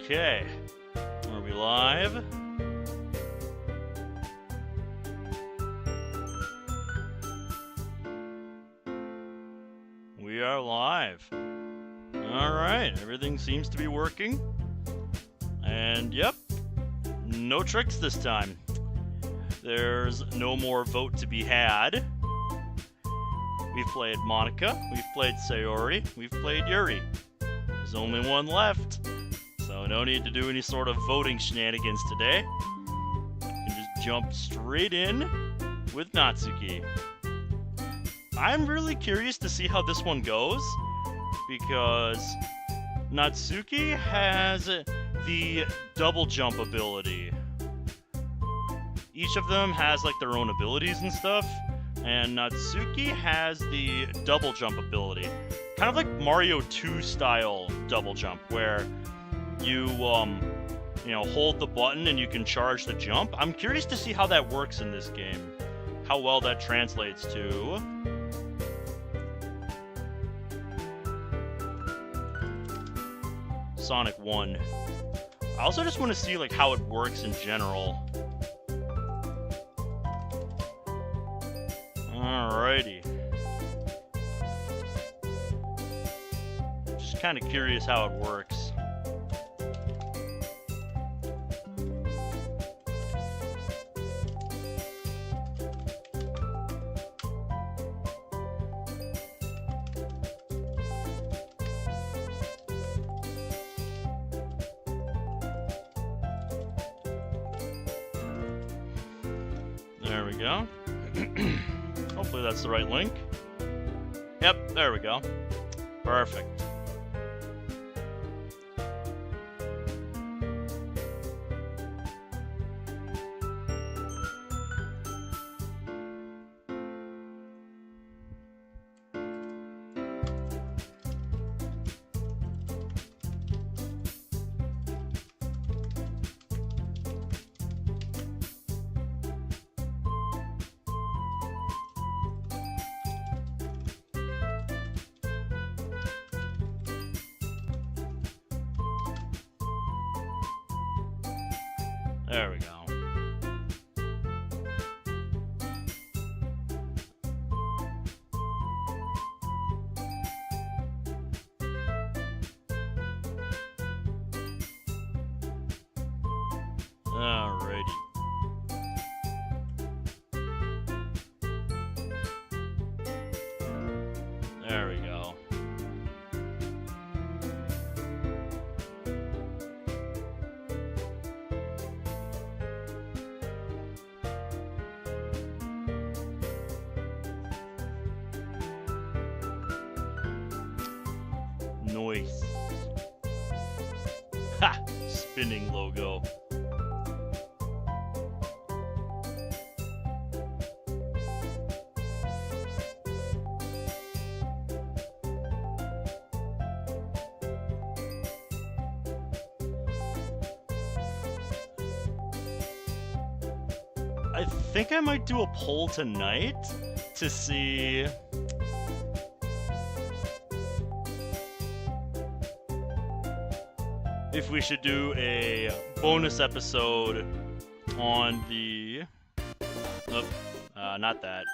Okay. Are we live? We are live. Alright, everything seems to be working. And yep, no tricks this time. There's no more vote to be had. We've played Monica, we've played Sayori, we've played Yuri. There's only one left, so no need to do any sort of voting shenanigans today. You can just jump straight in with Natsuki. I'm really curious to see how this one goes, because Natsuki has the double jump ability. Each of them has like their own abilities and stuff, and Natsuki has the double jump ability. Kind of like Mario 2 style double jump, where you, hold the button and you can charge the jump. I'm curious to see how that works in this game. How well that translates to Sonic 1. I also just want to see like how it works in general. Alrighty. Just kind of curious how it works. There we go. Hopefully that's the right link. Yep, there we go. Perfect. There we go. Alrighty. There we go. Noise. Ha! Spinning logo. I think I might do a poll tonight to see if we should do a bonus episode on the... not that.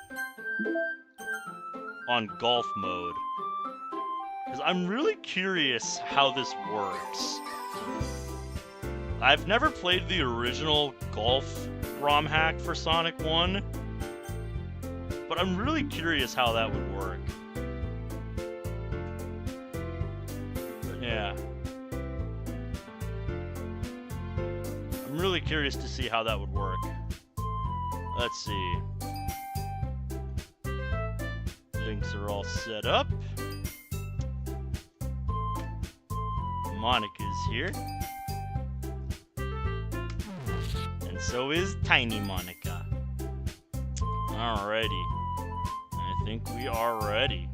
On golf mode. Because I'm really curious how this works. I've never played the original golf ROM hack for Sonic 1, but I'm really curious how that would work. But yeah. I'm really curious to see how that would work. Let's see. Links are all set up. Monica's here. And so is Tiny Monica. Alrighty. I think we are ready.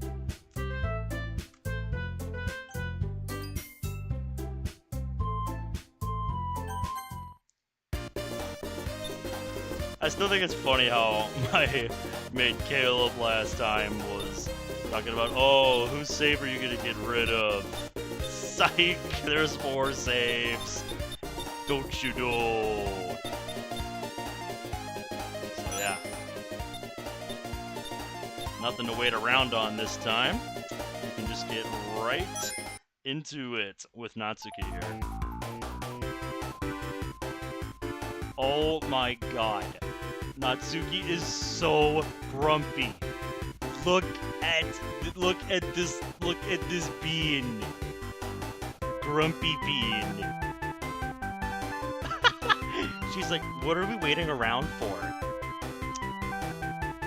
I still think it's funny how my mate Caleb last time was talking about, oh, whose save are you gonna get rid of? Psych! There's 4 saves. Don't you know? So yeah. Nothing to wait around on this time. You can just get right into it with Natsuki here. Oh my god. Natsuki is so grumpy. Look at this bean. Grumpy bean. She's like, what are we waiting around for?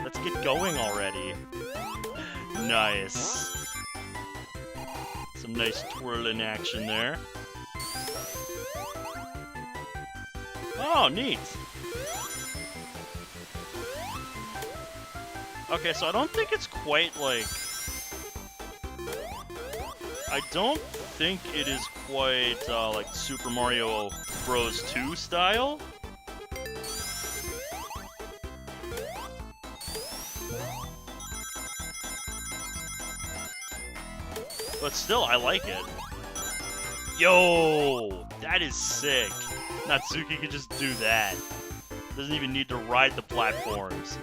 Let's get going already. Nice. Some nice twirling action there. Oh, neat. Okay, so I don't think it's quite like... I don't think it is quite like Super Mario Bros. 2 style. But still, I like it. Yo! That is sick. Natsuki can just do that. Doesn't even need to ride the platforms.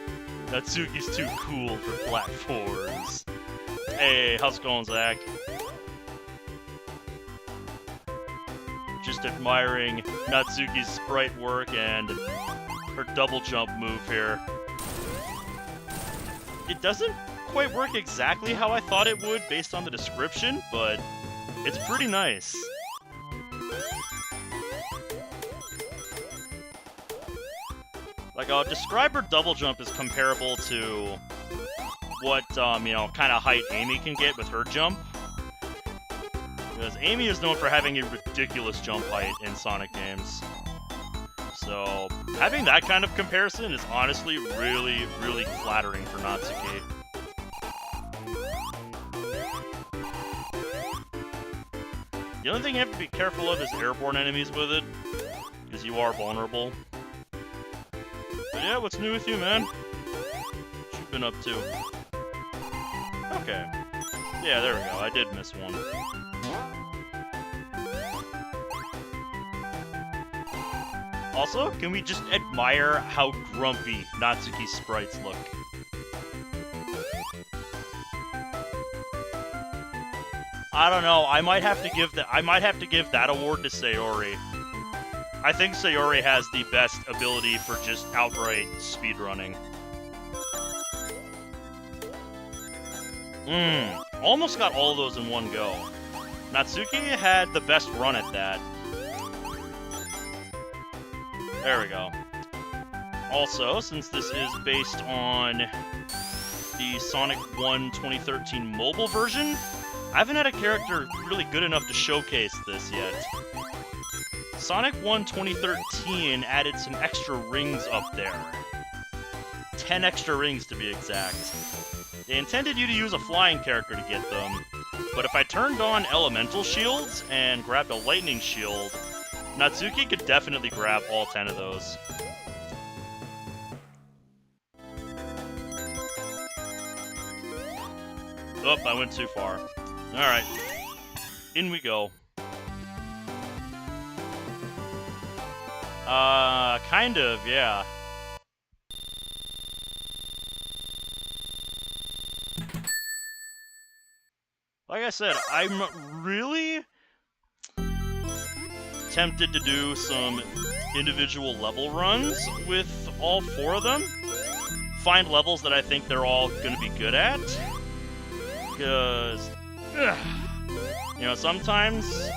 Natsuki's too cool for platforms. Hey, how's it going, Zach? Just admiring Natsuki's sprite work and her double jump move here. It doesn't quite work exactly how I thought it would based on the description, but it's pretty nice. Like, I'll describe her double jump as comparable to what, you know, kind of height Amy can get with her jump. Because Amy is known for having a ridiculous jump height in Sonic games. So, having that kind of comparison is honestly really, really flattering for Natsuki. The only thing you have to be careful of is airborne enemies with it, because you are vulnerable. But yeah, what's new with you, man? What you been up to? Okay. Yeah, there we go. I did miss one. Also, can we just admire how grumpy Natsuki's sprites look? I don't know. I might have to give that award to Sayori. I think Sayori has the best ability for just outright speedrunning. Almost got all of those in one go. Natsuki had the best run at that. There we go. Also, since this is based on the Sonic 1 2013 mobile version, I haven't had a character really good enough to showcase this yet. Sonic 1 2013 added some extra rings up there. 10 extra rings to be exact. They intended you to use a flying character to get them, but if I turned on elemental shields and grabbed a lightning shield, Natsuki could definitely grab all 10 of those. Oh, I went too far. Alright. In we go. Kind of, yeah. Like I said, I'm really tempted to do some individual level runs with all 4 of them. Find levels that I think they're all going to be good at. Because, you know, sometimes,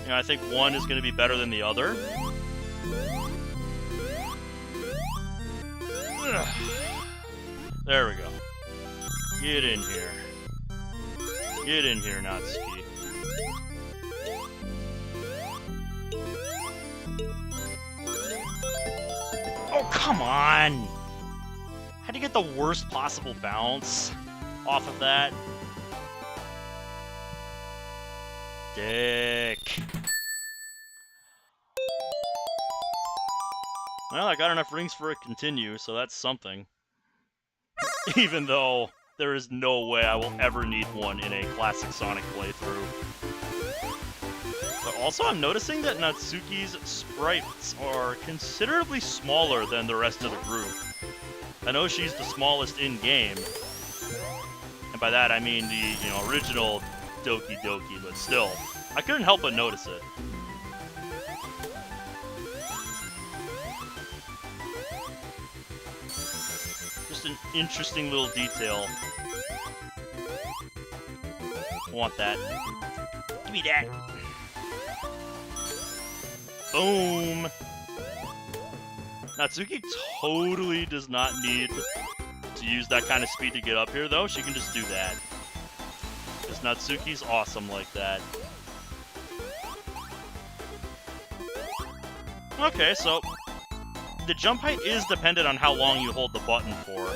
you know, I think one is going to be better than the other. There we go. Get in here. Get in here, Natsuki. Oh, come on! How'd you get the worst possible bounce off of that? Dick. Well, I got enough rings for a continue, so that's something. Even though There is no way I will ever need one in a classic Sonic playthrough. But also, I'm noticing that Natsuki's sprites are considerably smaller than the rest of the group. I know she's the smallest in-game, and by that I mean the, original Doki, but still, I couldn't help but notice it. Just an interesting little detail. I want that. Give me that. Boom! Natsuki totally does not need to use that kind of speed to get up here, though. She can just do that. Because Natsuki's awesome like that. Okay, so the jump height is dependent on how long you hold the button for.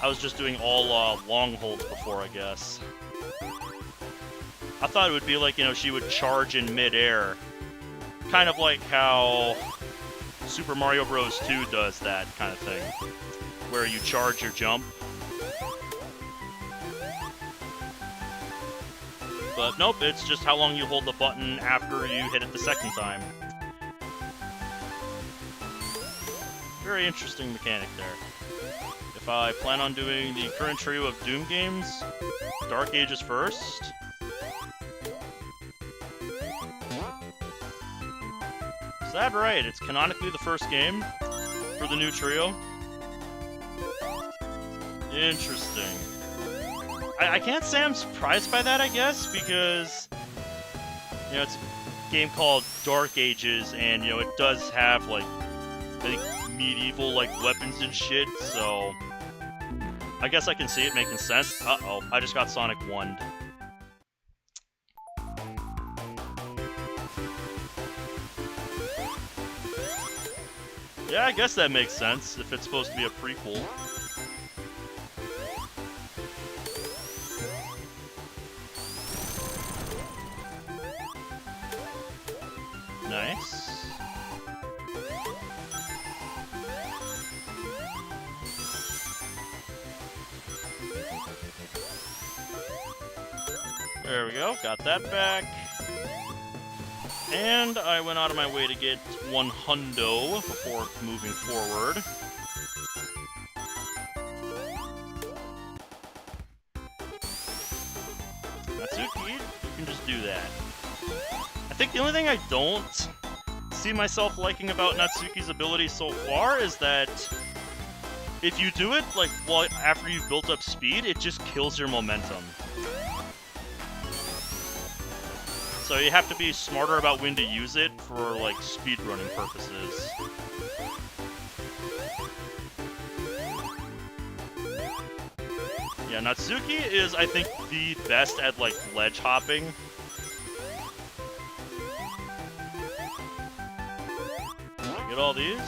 I was just doing all long holds before, I guess. I thought it would be like, she would charge in mid-air. Kind of like how Super Mario Bros. 2 does that kind of thing. Where you charge your jump. But nope, it's just how long you hold the button after you hit it the second time. Very interesting mechanic there. If I plan on doing the current trio of Doom games, Dark Ages first. Is that right? It's canonically the first game for the new trio? Interesting. I can't say I'm surprised by that, I guess, because, it's a game called Dark Ages, and, it does have, like, I think medieval, like, weapons and shit, so I guess I can see it making sense. Uh-oh, I just got Sonic 1'd. Yeah, I guess that makes sense, if it's supposed to be a prequel. Nice. There we go, got that back. And I went out of my way to get one hundo before moving forward. Natsuki, you can just do that. I think the only thing I don't see myself liking about Natsuki's ability so far is that if you do it, like, after you've built up speed, it just kills your momentum. So you have to be smarter about when to use it for, like, speedrunning purposes. Yeah, Natsuki is, I think, the best at, like, ledge hopping. Get all these.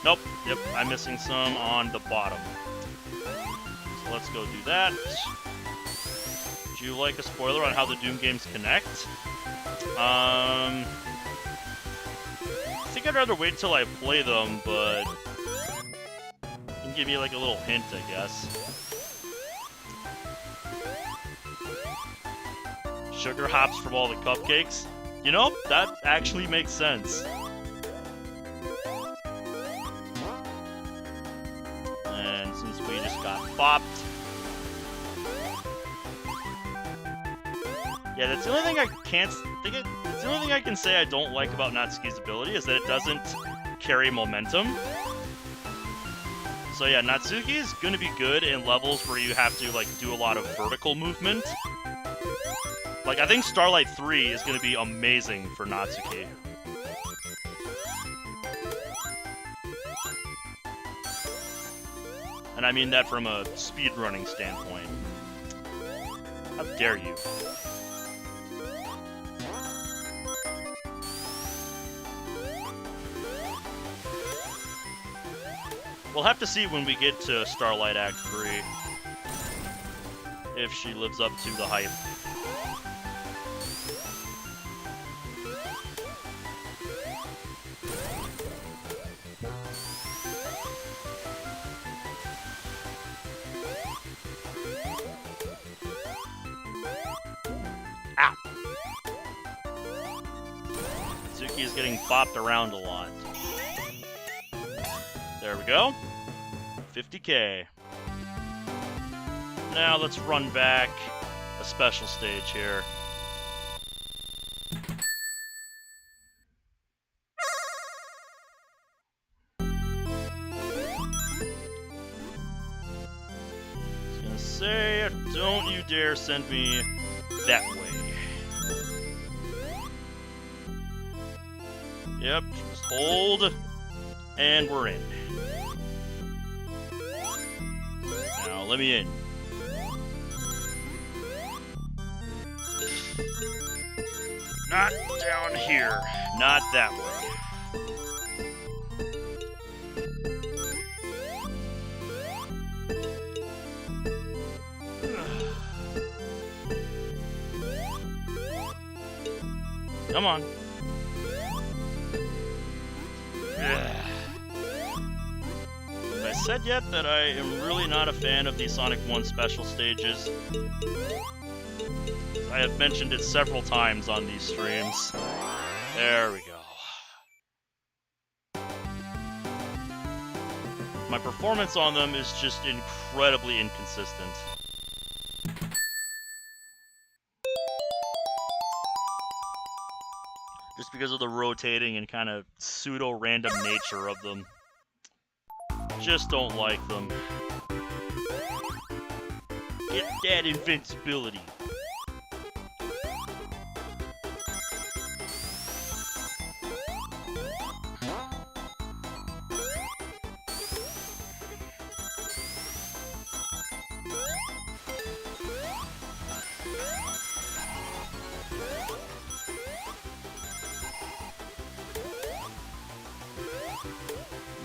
Nope, yep, I'm missing some on the bottom. So let's go do that. Would you like a spoiler on how the Doom games connect? I think I'd rather wait till I play them, but you can give me like a little hint, I guess. Sugar hops from all the cupcakes? You know, that actually makes sense. And since we just got bopped, yeah, that's the only thing I can't think of. It's the only thing I can say I don't like about Natsuki's ability is that it doesn't carry momentum. So yeah, Natsuki is gonna be good in levels where you have to like do a lot of vertical movement. Like, I think Starlight 3 is gonna be amazing for Natsuki. And I mean that from a speedrunning standpoint. How dare you? We'll have to see when we get to Starlight Act 3 if she lives up to the hype. Natsuki is getting bopped around a lot. There we go. 50k. Now let's run back a special stage here. I was gonna say, don't you dare send me that way. Yep, just hold, and we're in. Now, let me in. Not down here. Not that way. Come on. Have I said yet that I am really not a fan of the Sonic 1 special stages? I have mentioned it several times on these streams. There we go. My performance on them is just incredibly inconsistent. Just because of the rotating and kind of pseudo-random nature of them. Just don't like them. Get that invincibility.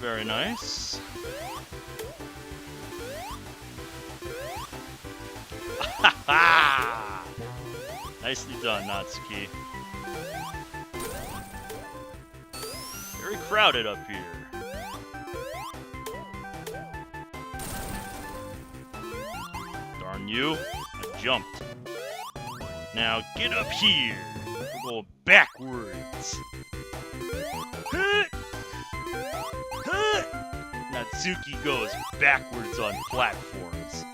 Very nice. Ha! Nicely done, Natsuki. Very crowded up here. Darn you. I jumped. Now get up here. We're going backwards. Natsuki goes backwards on platforms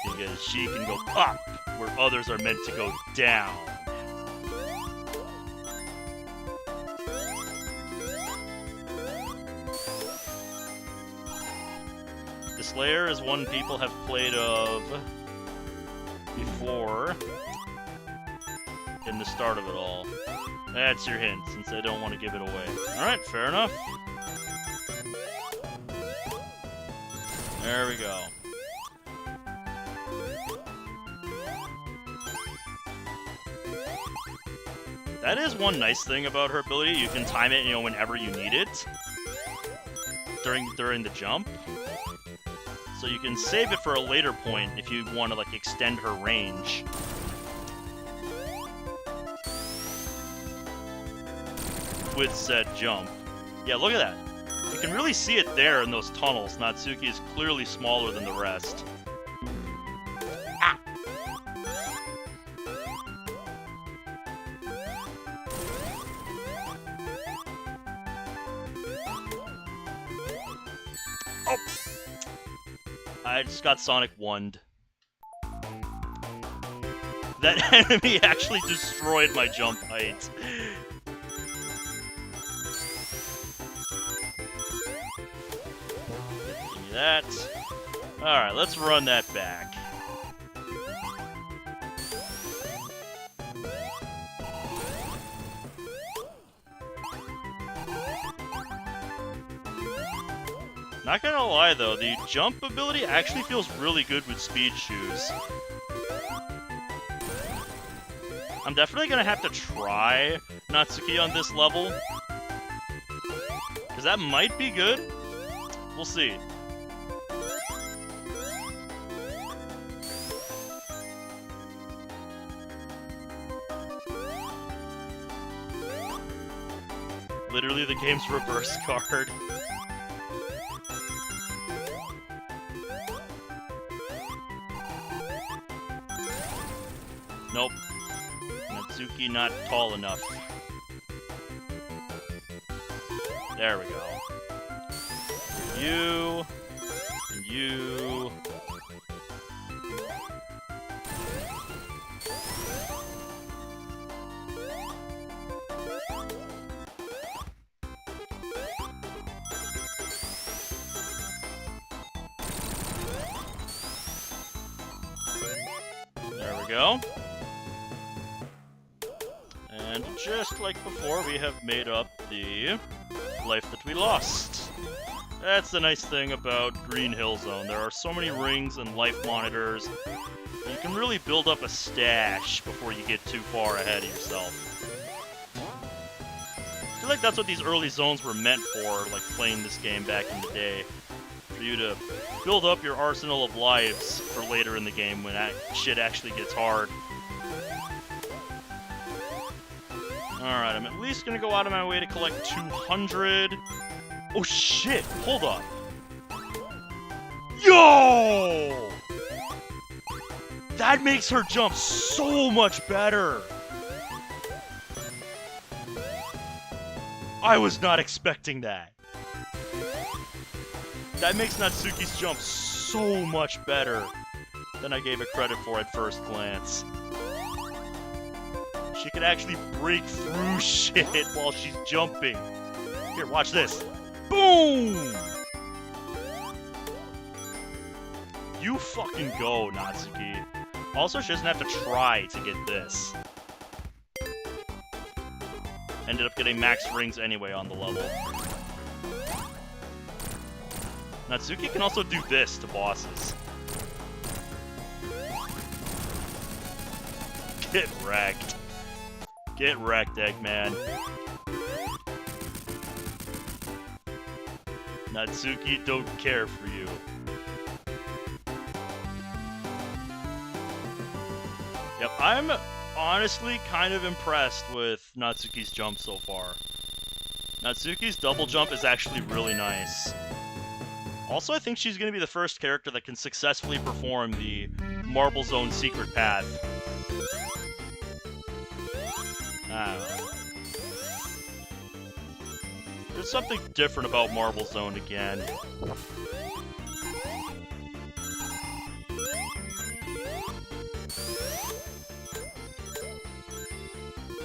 because she can go up where others are meant to go down. This layer is one people have played of before in the start of it all. That's your hint, since I don't want to give it away. Alright, fair enough. There we go. That is one nice thing about her ability. You can time it, whenever you need it. During the jump. So you can save it for a later point if you want to, extend her range. With said jump. Yeah, look at that. You can really see it there in those tunnels. Natsuki is clearly smaller than the rest. Ah! Oh! I just got Sonic 1'd. That enemy actually destroyed my jump height. That. Alright, let's run that back. Not gonna lie though, the jump ability actually feels really good with speed shoes. I'm definitely gonna have to try Natsuki on this level, because that might be good. We'll see. Literally the game's reverse card. Nope. Natsuki not tall enough. There we go. You. And you. There we go. And just like before, we have made up the life that we lost. That's the nice thing about Green Hill Zone. There are so many rings and life monitors. You can really build up a stash before you get too far ahead of yourself. I feel like that's what these early zones were meant for, like playing this game back in the day. For you to build up your arsenal of lives for later in the game when that shit actually gets hard. Alright, I'm at least gonna go out of my way to collect 200. Oh shit, hold up. Yo! That makes her jump so much better. I was not expecting that. That makes Natsuki's jump so much better than I gave it credit for at first glance. She could actually break through shit while she's jumping. Here, watch this. Boom! You fucking go, Natsuki. Also, she doesn't have to try to get this. Ended up getting max rings anyway on the level. Natsuki can also do this to bosses. Get wrecked. Get wrecked, Eggman. Natsuki don't care for you. Yep, I'm honestly kind of impressed with Natsuki's jump so far. Natsuki's double jump is actually really nice. Also, I think she's going to be the first character that can successfully perform the Marble Zone secret path. I don't know. There's something different about Marble Zone again.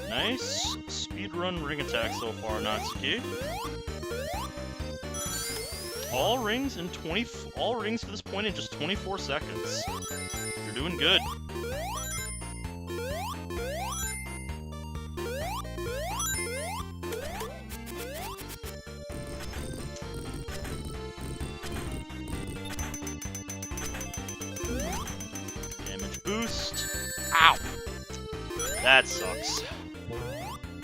Nice speedrun ring attack so far, Natsuki. All rings to this point in just 24 seconds. You're doing good. Damage boost. Ow! That sucks.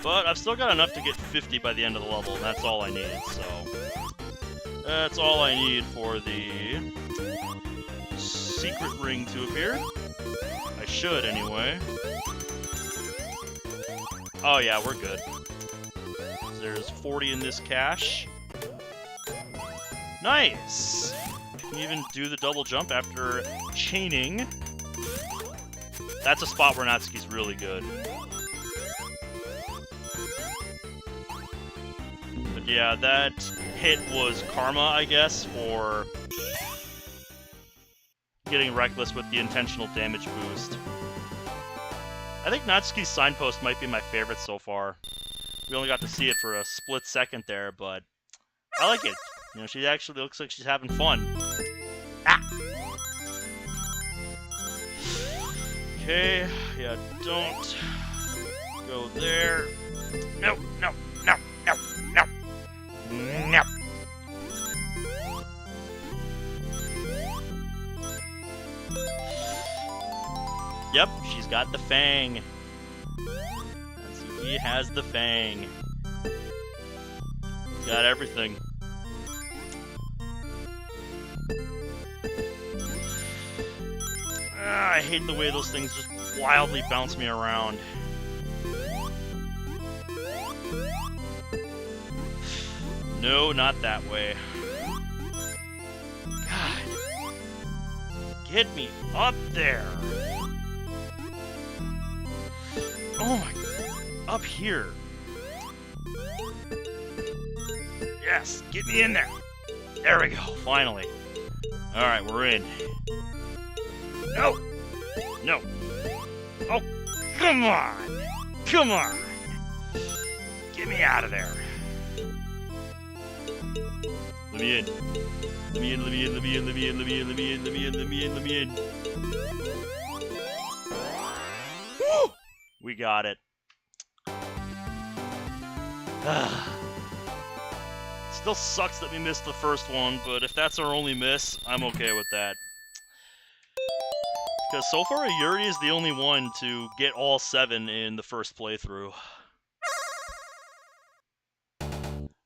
But I've still got enough to get 50 by the end of the level, and that's all I need, so... That's all I need for the secret ring to appear. I should, anyway. Oh yeah, we're good. There's 40 in this cache. Nice! Can you even do the double jump after chaining? That's a spot where Natsuki's really good. But yeah, that hit was karma, I guess, for getting reckless with the intentional damage boost. I think Natsuki's signpost might be my favorite so far. We only got to see it for a split second there, but I like it. You know, she actually looks like she's having fun. Ah! Okay, yeah, don't go there. No, no, no, no, no. No. Yep, she's got the fang. Natsuki has the fang. Got everything. I hate the way those things just wildly bounce me around. No, not that way. God. Get me up there. Oh my God. Up here. Yes, get me in there. There we go, finally. Alright, we're in. No! No! Oh, come on! Come on! Get me out of there. Let me in. Let me in, let me in, let me in, let me in, let me in, let me in, let me in, let me in, let me in. Woo! We got it. Still sucks that we missed the first one, but if that's our only miss, I'm okay with that. Because so far, Yuri is the only one to get all 7 in the first playthrough.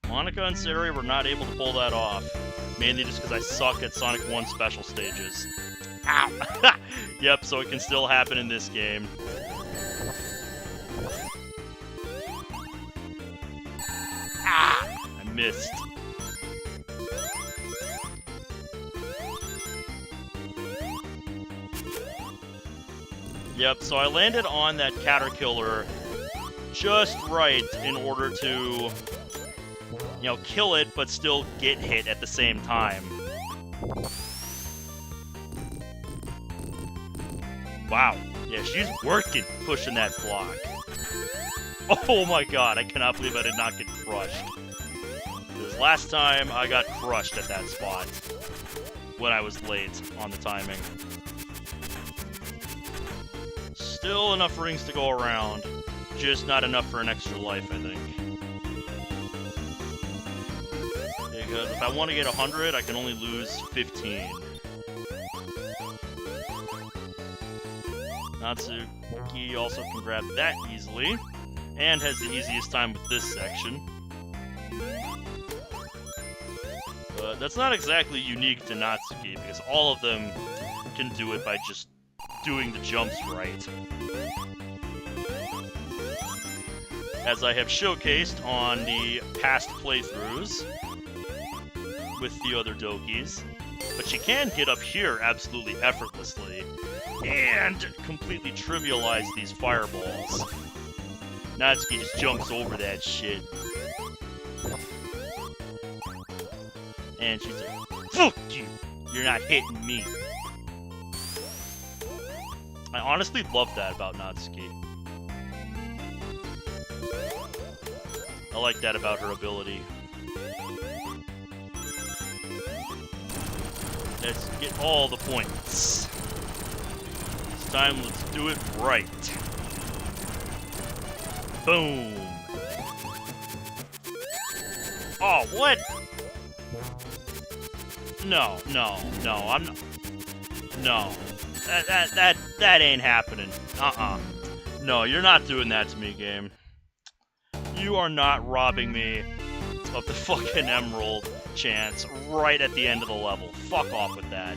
Monica and Sari were not able to pull that off, mainly just because I suck at Sonic 1 special stages. Ow! Yep, so it can still happen in this game. Ah! I missed. Yep, so I landed on that Caterkiller just right in order to, you know, kill it, but still get hit at the same time. Wow. Yeah, she's working pushing that block. Oh my god, I cannot believe I did not get crushed. Because last time, I got crushed at that spot when I was late on the timing. Still enough rings to go around, just not enough for an extra life, I think. Because if I want to get 100, I can only lose 15. Natsuki also can grab that easily, and has the easiest time with this section. But that's not exactly unique to Natsuki, because all of them can do it by just doing the jumps right. As I have showcased on the past playthroughs with the other Dokis, but she can get up here absolutely effortlessly and completely trivialize these fireballs. Natsuki just jumps over that shit. And she's like, fuck you! You're not hitting me. I honestly love that about Natsuki. I like that about her ability. Let's get all the points. This time, let's do it right. Boom. Oh, what? No, I'm not. No. That ain't happening. No, you're not doing that to me, game. You are not robbing me of the fucking emerald chance right at the end of the level. Fuck off with that.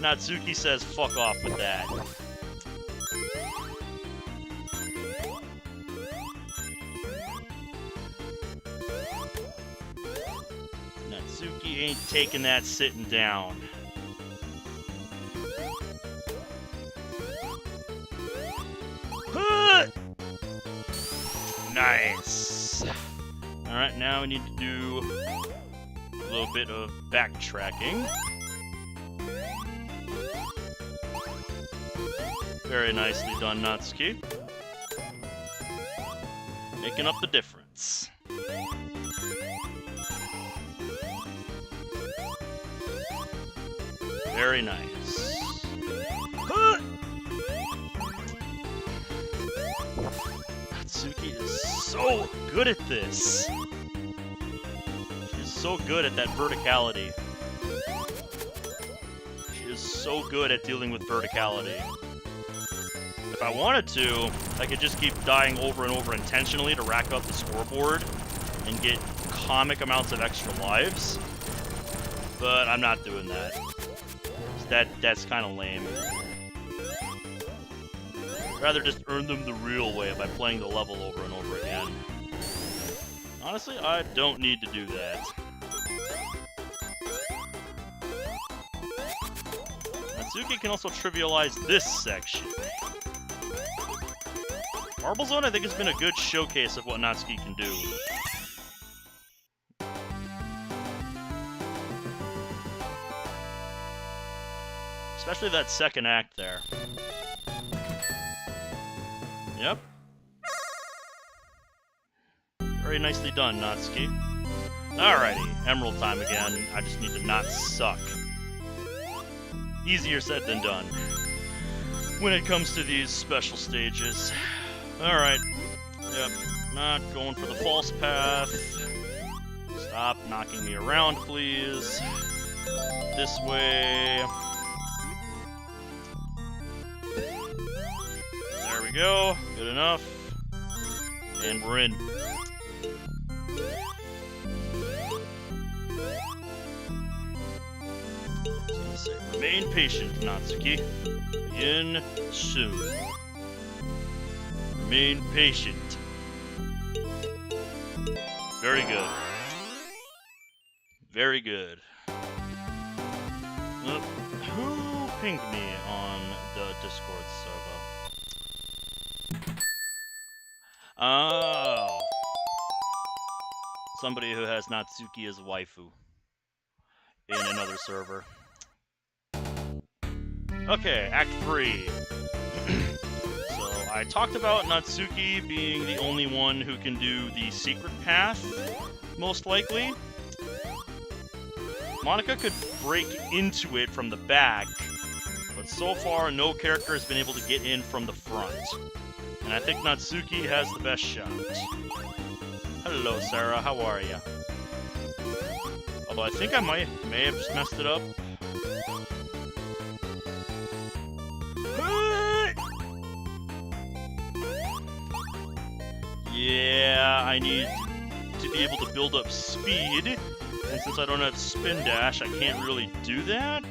Natsuki says fuck off with that. Natsuki ain't taking that sitting down. Nice. Alright, now we need to do a little bit of backtracking. Very nicely done, Natsuki. Making up the difference. Very nice. Natsuki is so good at this. She's so good at that verticality. She is so good at dealing with verticality. If I wanted to, I could just keep dying over and over intentionally to rack up the scoreboard and get comic amounts of extra lives. But I'm not doing that. That's kind of lame. I'd rather just earn them the real way by playing the level over and over again. Honestly, I don't need to do that. Natsuki can also trivialize this section. Marble Zone, I think, has been a good showcase of what Natsuki can do. Especially that second act there. Yep. Very nicely done, Natsuki. Alrighty, Emerald time again. I just need to not suck. Easier said than done when it comes to these special stages. Alright. Yep. Not going for the false path. Stop knocking me around, please. This way. There we go. Good enough. And we're in. Say, remain patient, Natsuki. Begin soon. Remain patient. Very good. Very good. Who pinged me on the Discord server? Oh. Somebody who has Natsuki as waifu in another server. Okay, Act 3. So, I talked about Natsuki being the only one who can do the secret path, most likely. Monica could break into it from the back, but so far no character has been able to get in from the front. And I think Natsuki has the best shot. Hello, Sarah, how are ya? Although I think I may have just messed it up. Yeah, I need to be able to build up speed, and since I don't have spin dash, I can't really do that.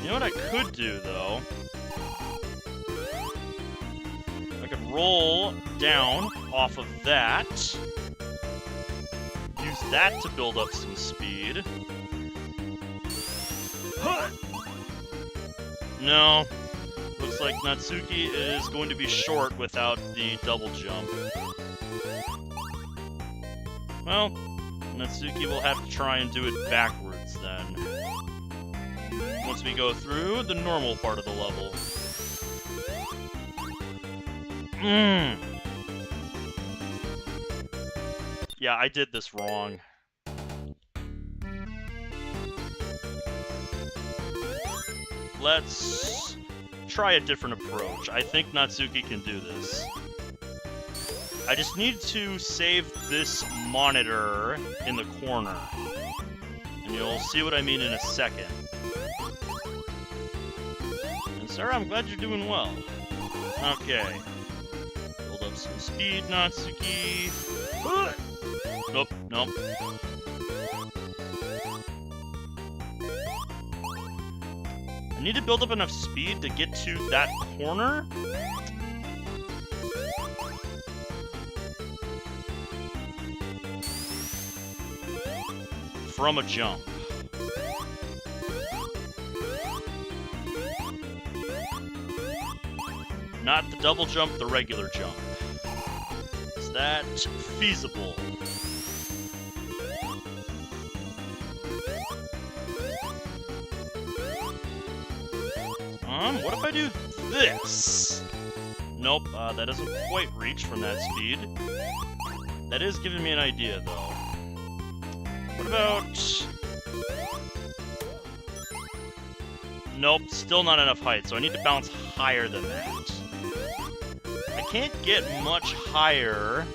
You know what I could do, though? I could roll down off of that, use that to build up some speed. No. Looks like Natsuki is going to be short without the double jump. Well, Natsuki will have to try and do it backwards then. Once we go through the normal part of the level. Yeah, I did this wrong. Let's try a different approach. I think Natsuki can do this. I just need to save this monitor in the corner. And you'll see what I mean in a second. And Sarah, I'm glad you're doing well. Okay. Build up some speed, Natsuki. Nope, nope. I need to build up enough speed to get to that corner. From a jump. Not the double jump, the regular jump. Is that feasible? What if I do this? Nope, that doesn't quite reach from that speed. That is giving me an idea, though. What about... Nope, still not enough height, so I need to bounce higher than that. I can't get much higher.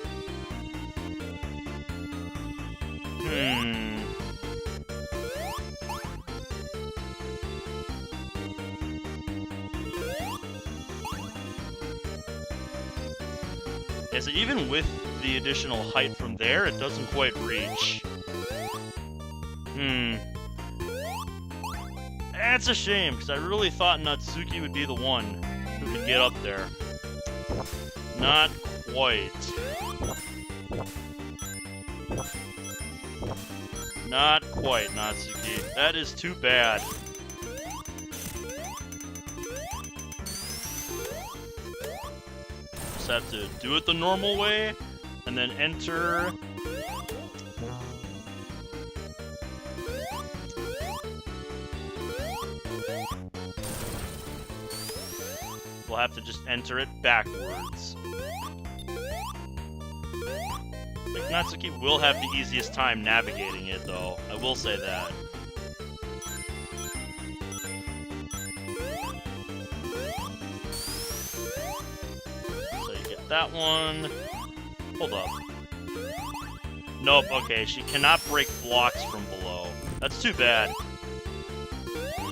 Yeah, so even with the additional height from there, it doesn't quite reach. That's a shame, because I really thought Natsuki would be the one who could get up there. Not quite. Not quite, Natsuki. That is too bad. Just have to do it the normal way, and then enter... We'll have to just enter it backwards. I think Natsuki will have the easiest time navigating it, though. I will say that. So you get that one. Hold up. Nope, okay, she cannot break blocks from below. That's too bad.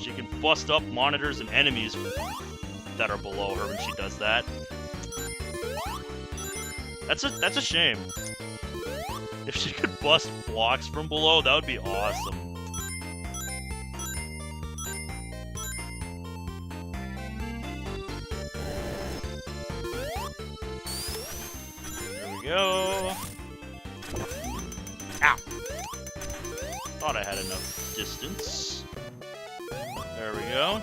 She can bust up monitors and enemies that are below her when she does that. That's a shame. If she could bust blocks from below, that would be awesome. There we go. Ow! Thought I had enough distance. There we go.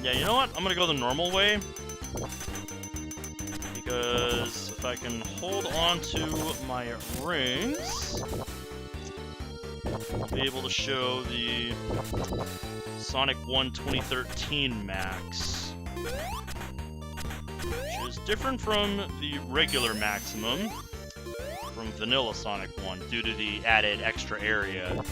Yeah, you know what? I'm gonna go the normal way. Because if I can hold on to my rings, I'll be able to show the Sonic 1 2013 Max. Which is different from the regular maximum from Vanilla Sonic 1 due to the added extra area.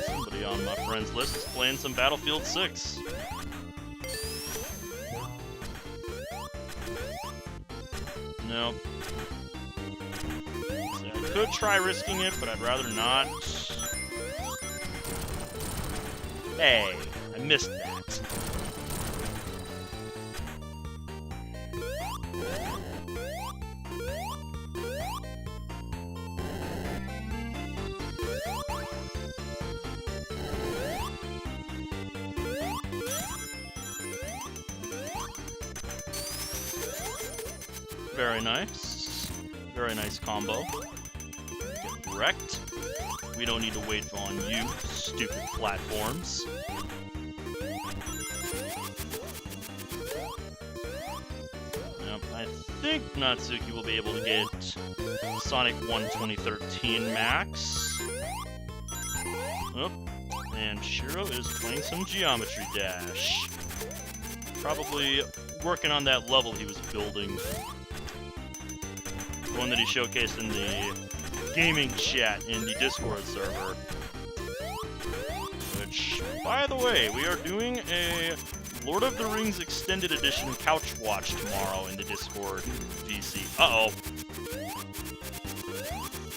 Somebody on my friends list is playing some Battlefield 6. Nope. See, I could try risking it, but I'd rather not. Hey, I missed that. Very nice. Very nice combo. Get wrecked. We don't need to wait on you, stupid platforms. Yep, I think Natsuki will be able to get Sonic 1 2013 Max. Oh, and Shiro is playing some Geometry Dash. Probably working on that level he was building. The one that he showcased in the gaming chat in the Discord server. Which, by the way, we are doing a Lord of the Rings Extended Edition Couch Watch tomorrow in the Discord VC. Uh-oh.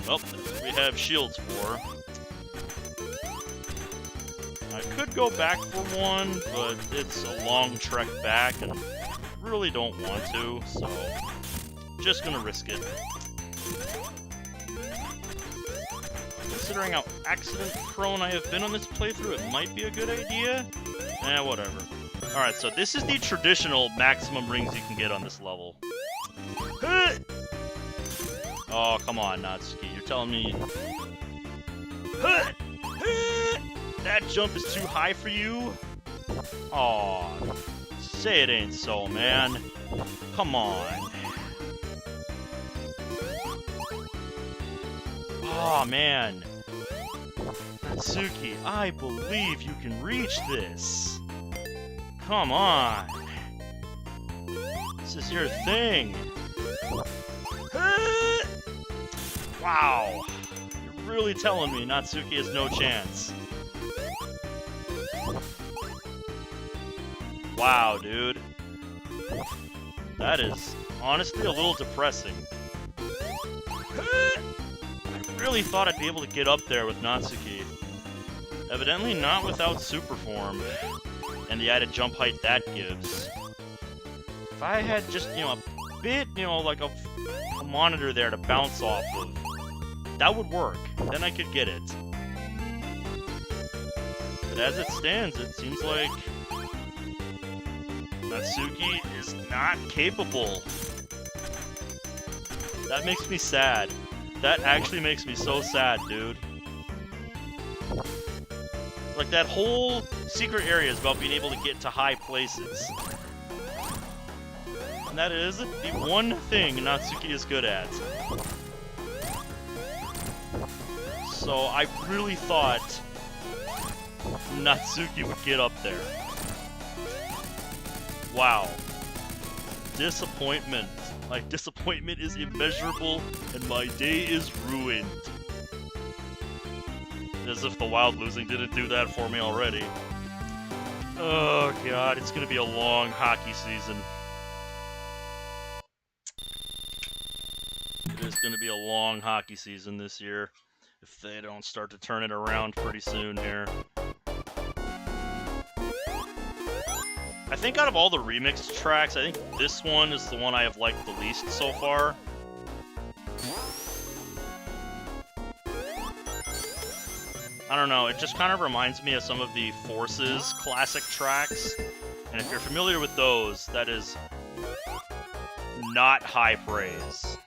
Well, that's what we have shields for. I could go back for one, but it's a long trek back, and I really don't want to, so just gonna risk it. Considering how accident-prone I have been on this playthrough, it might be a good idea. Eh, whatever. Alright, so this is the traditional maximum rings you can get on this level. Oh, come on, Natsuki. You're telling me... That jump is too high for you? Aw, say it ain't so, man. Come on. Aw, man. Natsuki, I believe you can reach this. Come on. This is your thing. Wow. You're really telling me Natsuki has no chance. Wow, dude. That is honestly a little depressing. I really thought I'd be able to get up there with Natsuki. Evidently not without super form and the added jump height that gives. If I had just, a bit, like a monitor there to bounce off of, that would work. Then I could get it. But as it stands, it seems like Natsuki is not capable. That makes me sad. That actually makes me so sad, dude. Like, that whole secret area is about being able to get to high places. And that is the one thing Natsuki is good at. so I really thought Natsuki would get up there. Wow. Disappointment. My disappointment is immeasurable, and my day is ruined. As if the Wild losing didn't do that for me already. Oh god, it's gonna be a long hockey season. It is gonna be a long hockey season this year, if they don't start to turn it around pretty soon here. I think out of all the remixed tracks, I think this one is the one I have liked the least so far. I don't know, it just kind of reminds me of some of the Forces classic tracks. And if you're familiar with those, that is not high praise.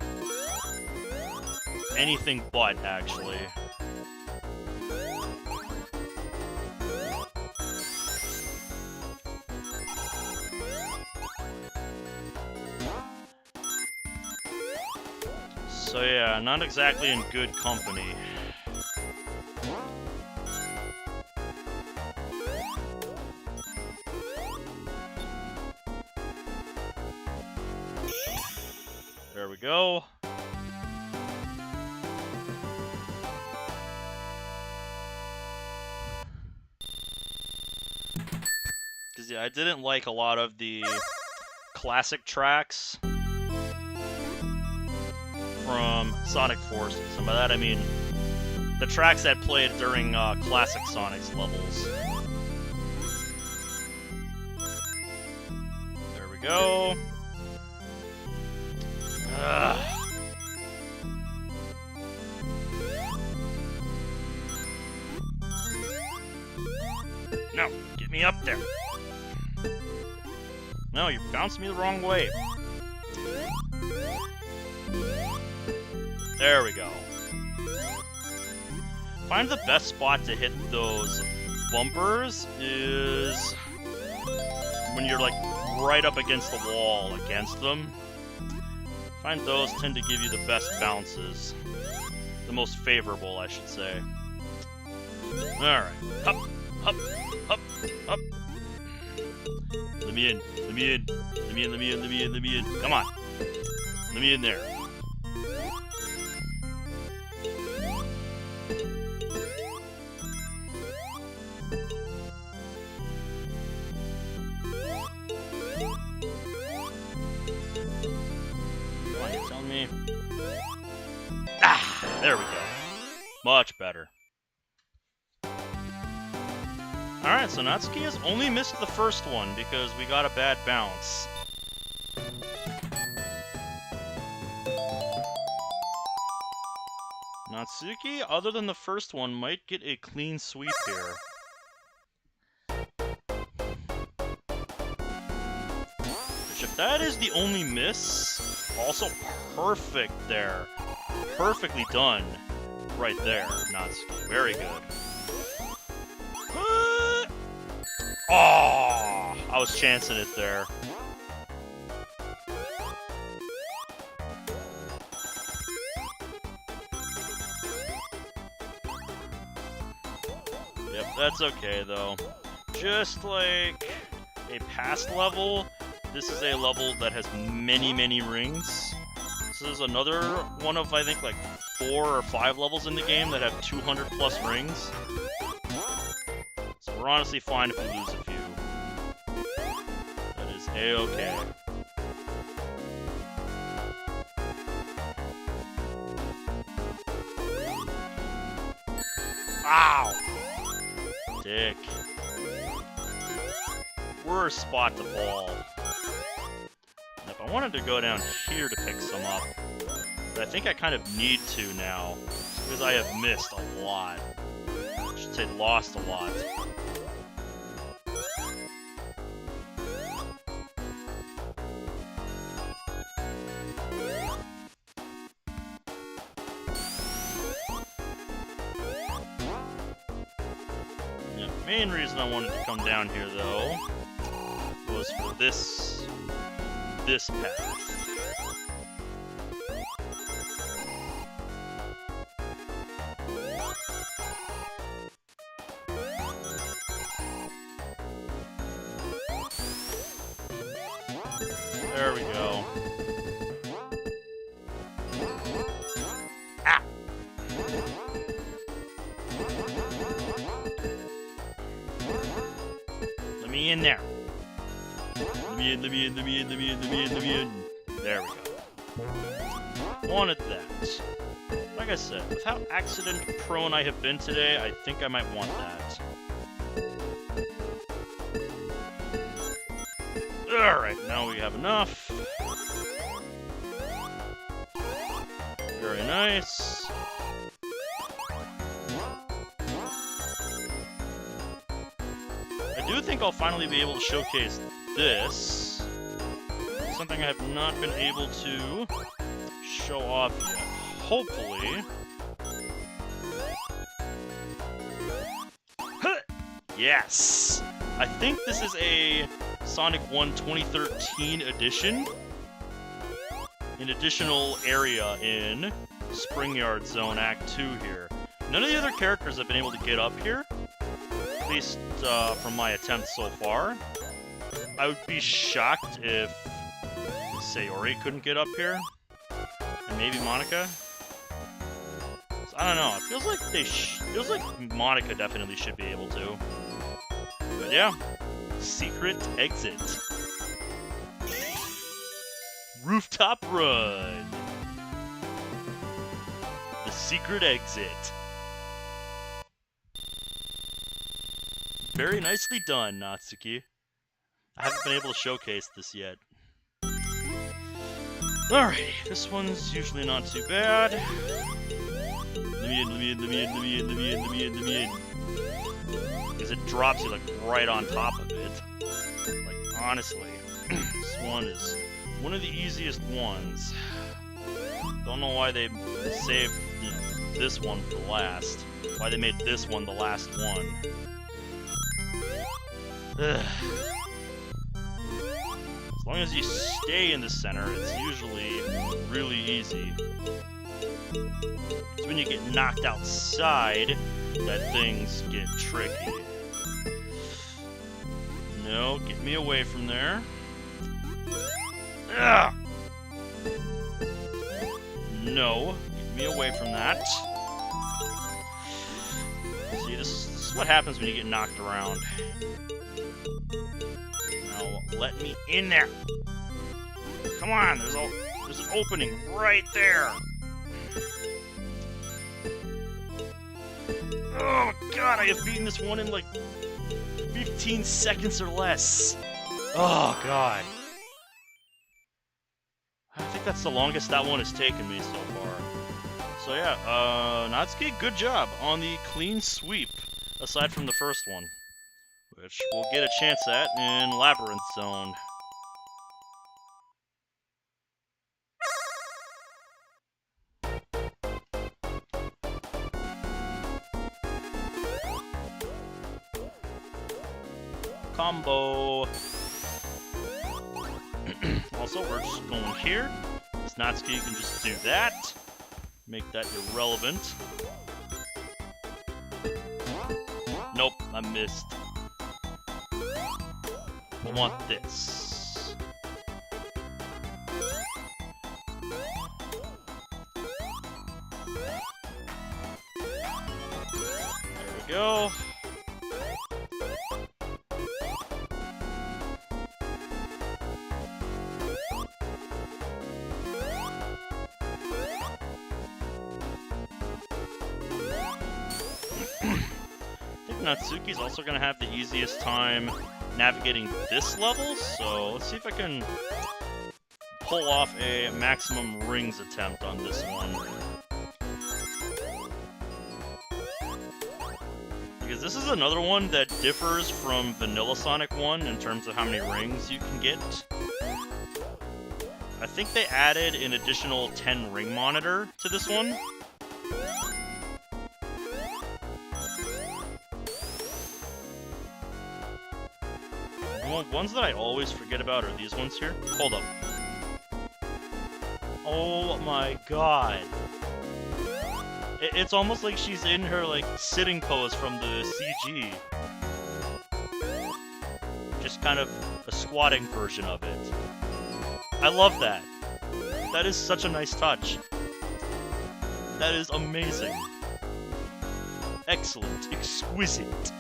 Anything but, actually. So yeah, not exactly in good company. There we go. Because yeah, I didn't like a lot of the classic tracks from Sonic Forces, and by that I mean the tracks that played during classic Sonic's levels. There we go. No, get me up there. No, you bounced me the wrong way. There we go. Find the best spot to hit those bumpers is when you're like right up against the wall against them. Find those tend to give you the best bounces. The most favorable, I should say. Alright. Hup, hup, hup, hup. Let me in. Let me in. Let me in, let me in, let me in, let me in. Come on. Let me in there. Come on, you tell me. Ah! There we go. Much better. Alright, so Natsuki has only missed the first one because we got a bad bounce. Natsuki, other than the first one, might get a clean sweep here. Which, if that is the only miss, also perfect there. Perfectly done right there, Natsuki. Very good. Oh, I was chancing it there. Yep, that's okay though. Just like a past level, this is a level that has many, many rings. This is another one of, I think, like 4 or 5 levels in the game that have 200 plus rings. So we're honestly fine if we lose a few. That is A-okay. Ow! Dick. Worst spot to fall. If I wanted to go down here to pick some up, but I think I kind of need to now, because I have missed a lot. I should say lost a lot. Yeah, the main reason I wanted to come down here, though, was for this path. There we go. Ah! Let me in there. Let me in, let me in, let me in, let me in, let me in, let me in. There we go. Wanted that. Like I said, with how accident-prone I have been today, I think I might want that. Alright, now we have enough. Very nice. I do think I'll finally be able to showcase this. Something I have not been able to show off yet. Hopefully. Yes! I think this is a Sonic 1 2013 edition. An additional area in Spring Yard Zone Act 2 here. None of the other characters have been able to get up here. At least from my attempts so far. I would be shocked if Sayori couldn't get up here. And maybe Monica. So, I don't know. It feels like feels like Monica definitely should be able to. But yeah. Secret exit. Rooftop run. The secret exit. Very nicely done, Natsuki. I haven't been able to showcase this yet. Alrighty, this one's usually not too bad. Let me in, let me in, let me in, let me in, let me in, let me in, let me in. Because it drops you like right on top of it. Like, honestly, this one is one of the easiest ones. Don't know why they saved this one for last. Why they made this one the last one. Ugh. As long as you stay in the center, it's usually really easy. It's when you get knocked outside that things get tricky. No, get me away from there. Ugh. No, get me away from that. See, this is what happens when you get knocked around. Now, let me in there. Come on, there's an opening right there. Oh god, I have beaten this one in like 15 seconds or less. Oh god. I think that's the longest that one has taken me so far. So yeah, Natsuki, good job on the clean sweep, aside from the first one, which we'll get a chance at in Labyrinth Zone. Combo. Also, we're just going here. This Natsuki can just do that. Make that irrelevant. Nope, I missed. I want this. There we go. Natsuki's also going to have the easiest time navigating this level, so let's see if I can pull off a maximum rings attempt on this one. Because this is another one that differs from Vanilla Sonic 1 in terms of how many rings you can get. I think they added an additional 10 ring monitor to this one. Ones that I always forget about are these ones here. Hold up. Oh my god. It's almost like she's in her, like, sitting pose from the CG. Just kind of a squatting version of it. I love that. That is such a nice touch. That is amazing. Excellent. Exquisite.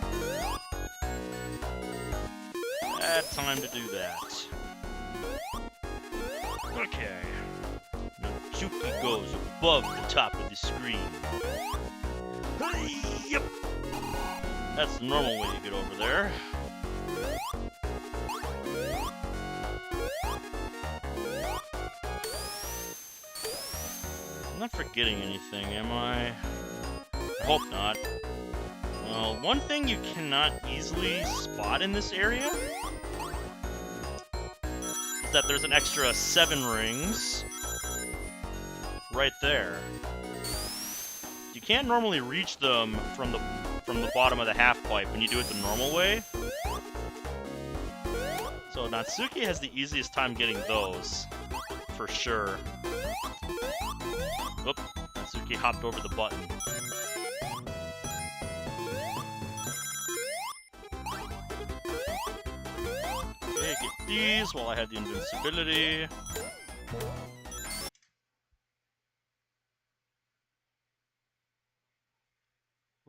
Time to do that. Okay. Natsuki goes above the top of the screen. Yep. That's the normal way you get over there. I'm not forgetting anything, am I? I hope not. Well, one thing you cannot easily spot in this area is that there's an extra 7 rings right there. You can't normally reach them from the bottom of the half pipe when you do it the normal way. So Natsuki has the easiest time getting those, for sure. Oop, Natsuki hopped over the button. Okay, get these while I have the invincibility.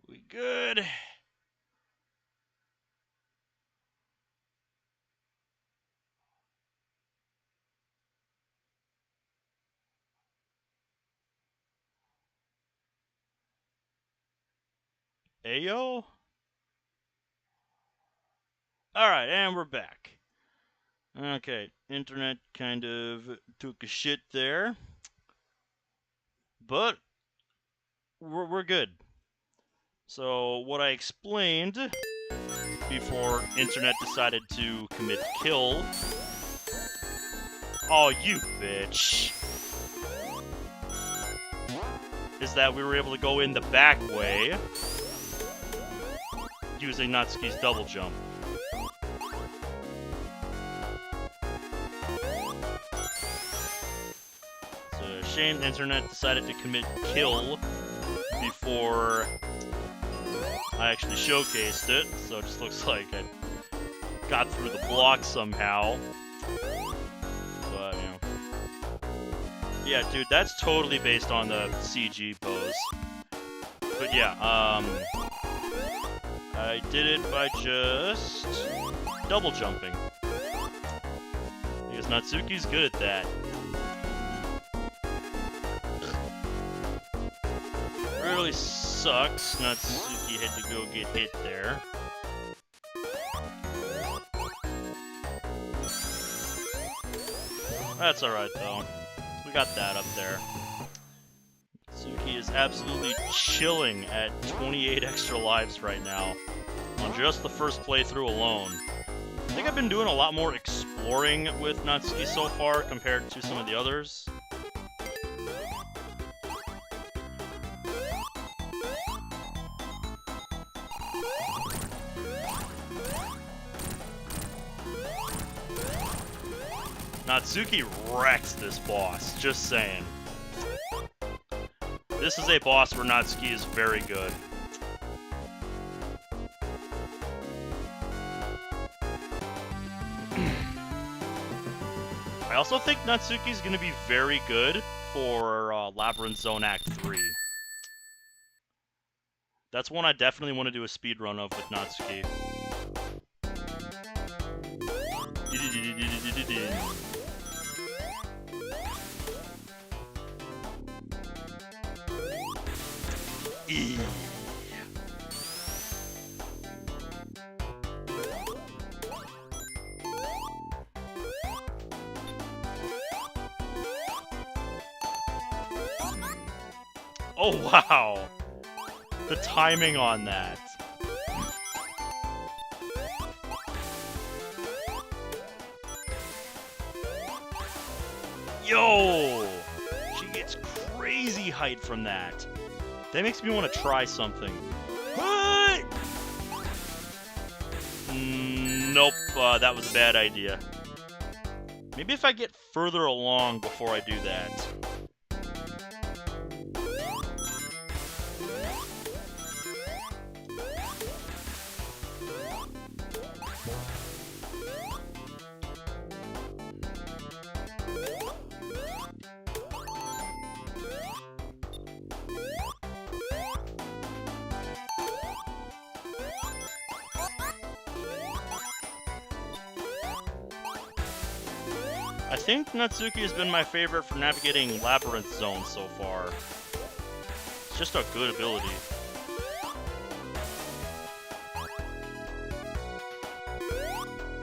We good. Ayo? Alright, and we're back. Okay, internet kind of took a shit there. But we're good. So what I explained before internet decided to commit kill. Oh, you bitch. Is that we were able to go in the back way using Natsuki's double jump. It's a shame the internet decided to commit kill before I actually showcased it, so it just looks like I got through the block somehow. But, you know. Yeah, dude, that's totally based on the CG pose. But yeah, I did it by just double jumping. Because Natsuki's good at that. Really sucks. Natsuki had to go get hit there. That's alright though. We got that up there. Natsuki is absolutely chilling at 28 extra lives right now. On just the first playthrough alone. I think I've been doing a lot more exploring with Natsuki so far compared to some of the others. Natsuki wrecks this boss, just saying. This is a boss where Natsuki is very good. I also think Natsuki's going to be very good for Labyrinth Zone Act 3. That's one I definitely want to do a speedrun of with Natsuki. Oh wow! The timing on that. Yo! She gets crazy height from that. That makes me want to try something. Nope, that was a bad idea. Maybe if I get further along before I do that. I think Natsuki has been my favorite for navigating labyrinth zones so far. It's just a good ability.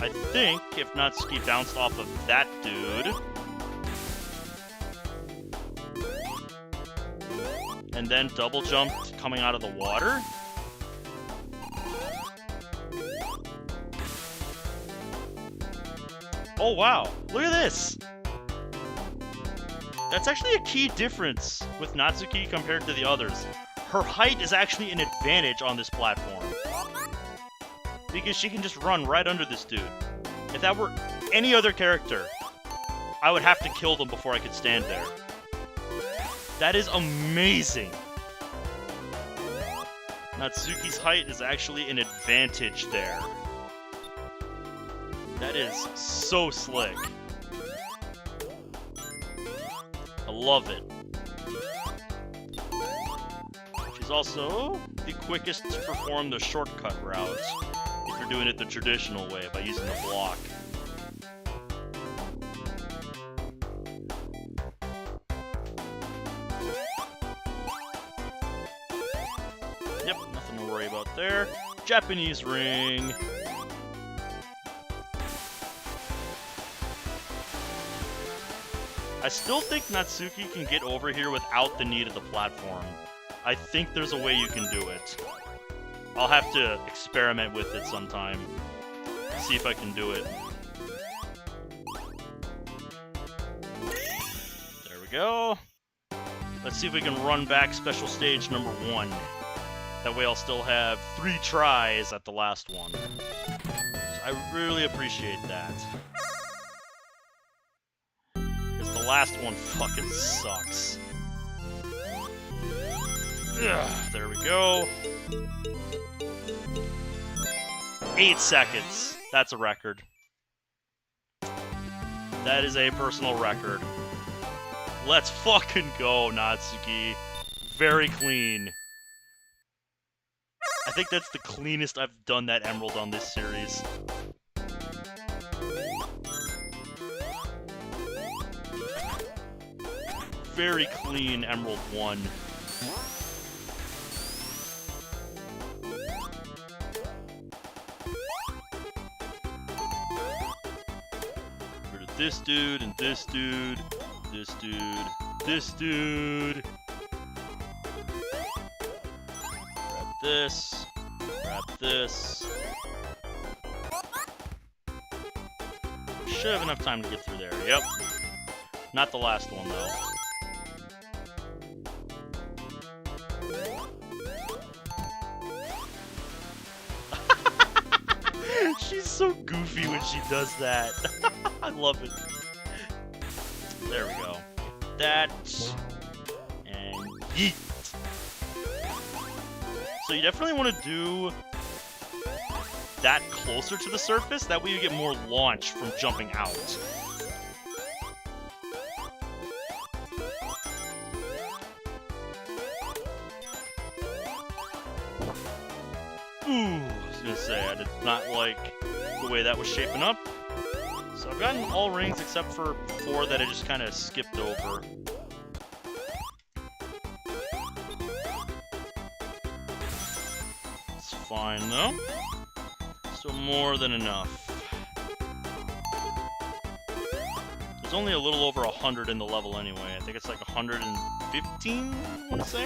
I think if Natsuki bounced off of that dude, and then double jumped coming out of the water. Oh wow, look at this! That's actually a key difference with Natsuki compared to the others. Her height is actually an advantage on this platform, because she can just run right under this dude. If that were any other character, I would have to kill them before I could stand there. That is amazing! Natsuki's height is actually an advantage there. That is so slick. I love it. She's also the quickest to perform the shortcut routes if you're doing it the traditional way by using the block. Yep, nothing to worry about there. Japanese ring. I still think Natsuki can get over here without the need of the platform. I think there's a way you can do it. I'll have to experiment with it sometime. See if I can do it. There we go. Let's see if we can run back special stage number 1. That way I'll still have 3 tries at the last one. So I really appreciate that. The last one fucking sucks. Ugh, there we go. 8 seconds. That's a record. That is a personal record. Let's fucking go, Natsuki. Very clean. I think that's the cleanest I've done that emerald on this series. Very clean Emerald 1. Rid of this dude, and this dude, this dude, this dude. Grab this, grab this. Should have enough time to get through there, yep. Not the last one, though. She's so goofy when she does that. I love it. There we go. That. And yeet. So you definitely want to do that closer to the surface. That way you get more launch from jumping out. Ooh, I was gonna say, I did not like the way that was shaping up. So I've gotten all rings except for 4 that I just kind of skipped over. It's fine though. Still more than enough. There's only a little over 100 in the level anyway. I think it's like 115, I want to say?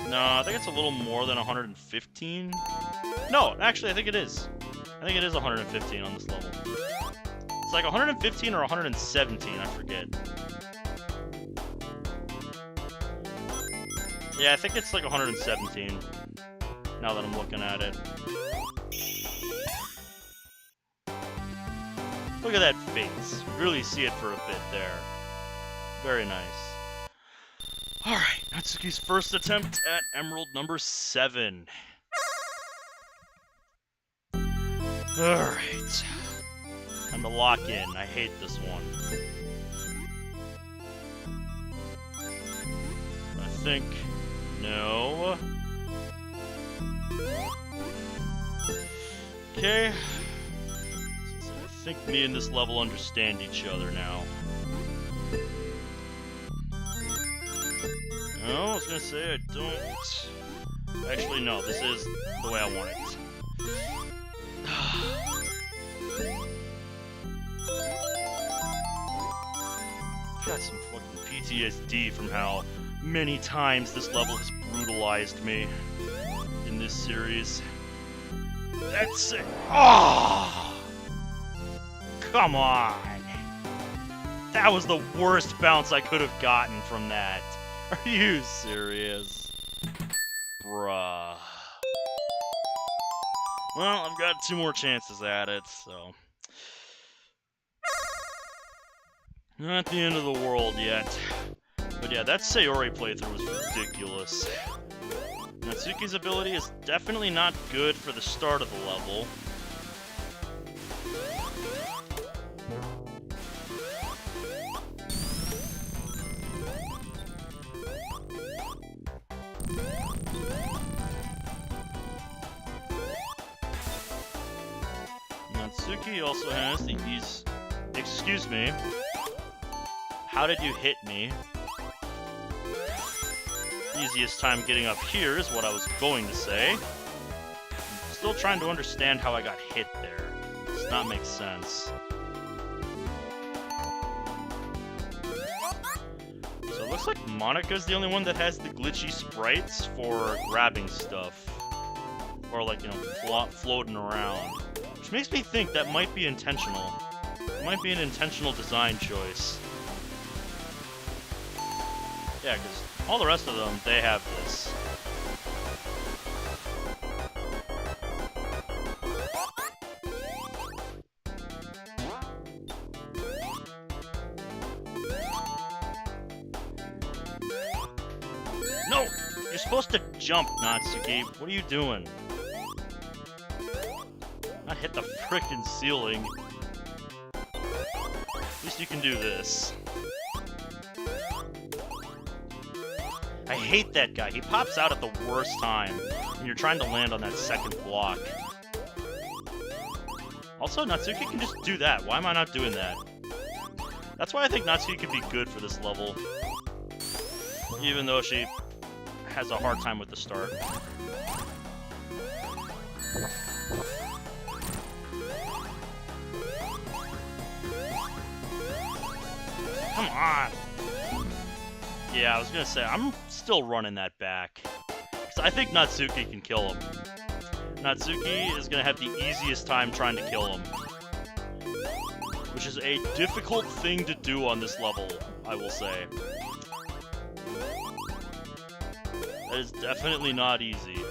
No, I think it's a little more than 115. No, actually, I think it is. I think it is 115 on this level. It's like 115 or 117, I forget. Yeah, I think it's like 117, now that I'm looking at it. Look at that face. Really see it for a bit there. Very nice. Alright, Natsuki's first attempt at Emerald number 7. Alright. Time to lock in. I hate this one. I think... No. Okay. I think me and this level understand each other now. No, I was gonna say I don't... Actually, no, this is the way I want it. I've got some fucking PTSD from how many times this level has brutalized me in this series. That's it. Oh! Come on! That was the worst bounce I could have gotten from that. Are you serious? Bruh. Well, I've got 2 more chances at it, so... Not the end of the world yet. But yeah, that Sayori playthrough was ridiculous. Natsuki's ability is definitely not good for the start of the level. Natsuki also has the ease... Excuse me. How did you hit me? Easiest time getting up here is what I was going to say. I'm still trying to understand how I got hit there. Does not make sense. So it looks like Monika's the only one that has the glitchy sprites for grabbing stuff. Or like, you know, floating around. Which makes me think that might be intentional. It might be an intentional design choice. Yeah, because all the rest of them, they have this. No! You're supposed to jump, Natsuki. What are you doing? Not hit the frickin' ceiling. At least you can do this. I hate that guy. He pops out at the worst time when you're trying to land on that second block. Also, Natsuki can just do that. Why am I not doing that? That's why I think Natsuki could be good for this level. Even though she has a hard time with the start. Come on! Yeah, I was gonna say, I'm still running that back. Because I think Natsuki can kill him. Natsuki is gonna have the easiest time trying to kill him. Which is a difficult thing to do on this level, I will say. That is definitely not easy.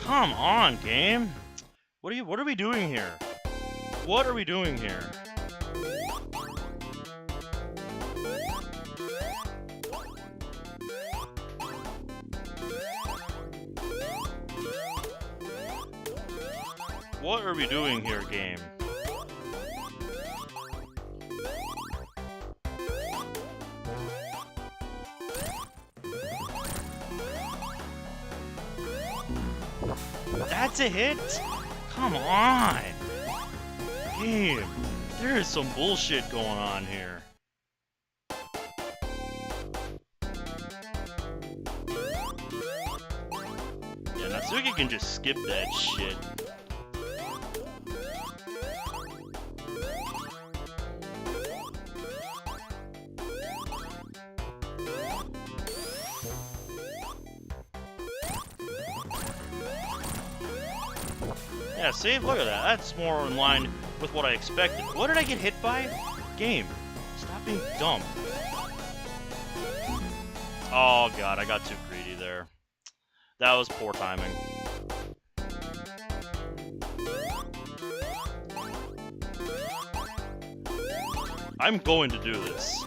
Come on, game! What are we doing here? What are we doing here? What are we doing here, game? That's a hit? Come on! Game, there is some bullshit going on here. Yeah, Natsuki can just skip that shit. Yeah, see? Look at that. That's more in line with what I expected. What did I get hit by? Game. Stop being dumb. Oh god, I got too greedy there. That was poor timing. I'm going to do this.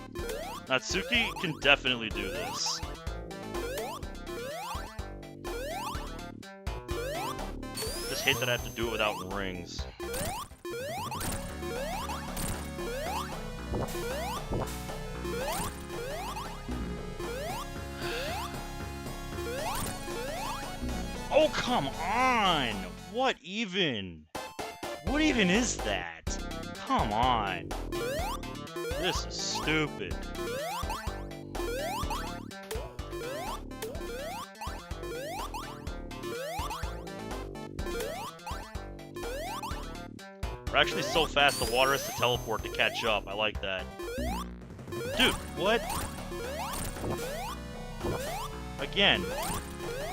Natsuki can definitely do this. hate that I have to do it without rings. Oh, come on! What even? What even is that? Come on. This is stupid. We're actually so fast the water has to teleport to catch up. I like that. Dude, what? Again,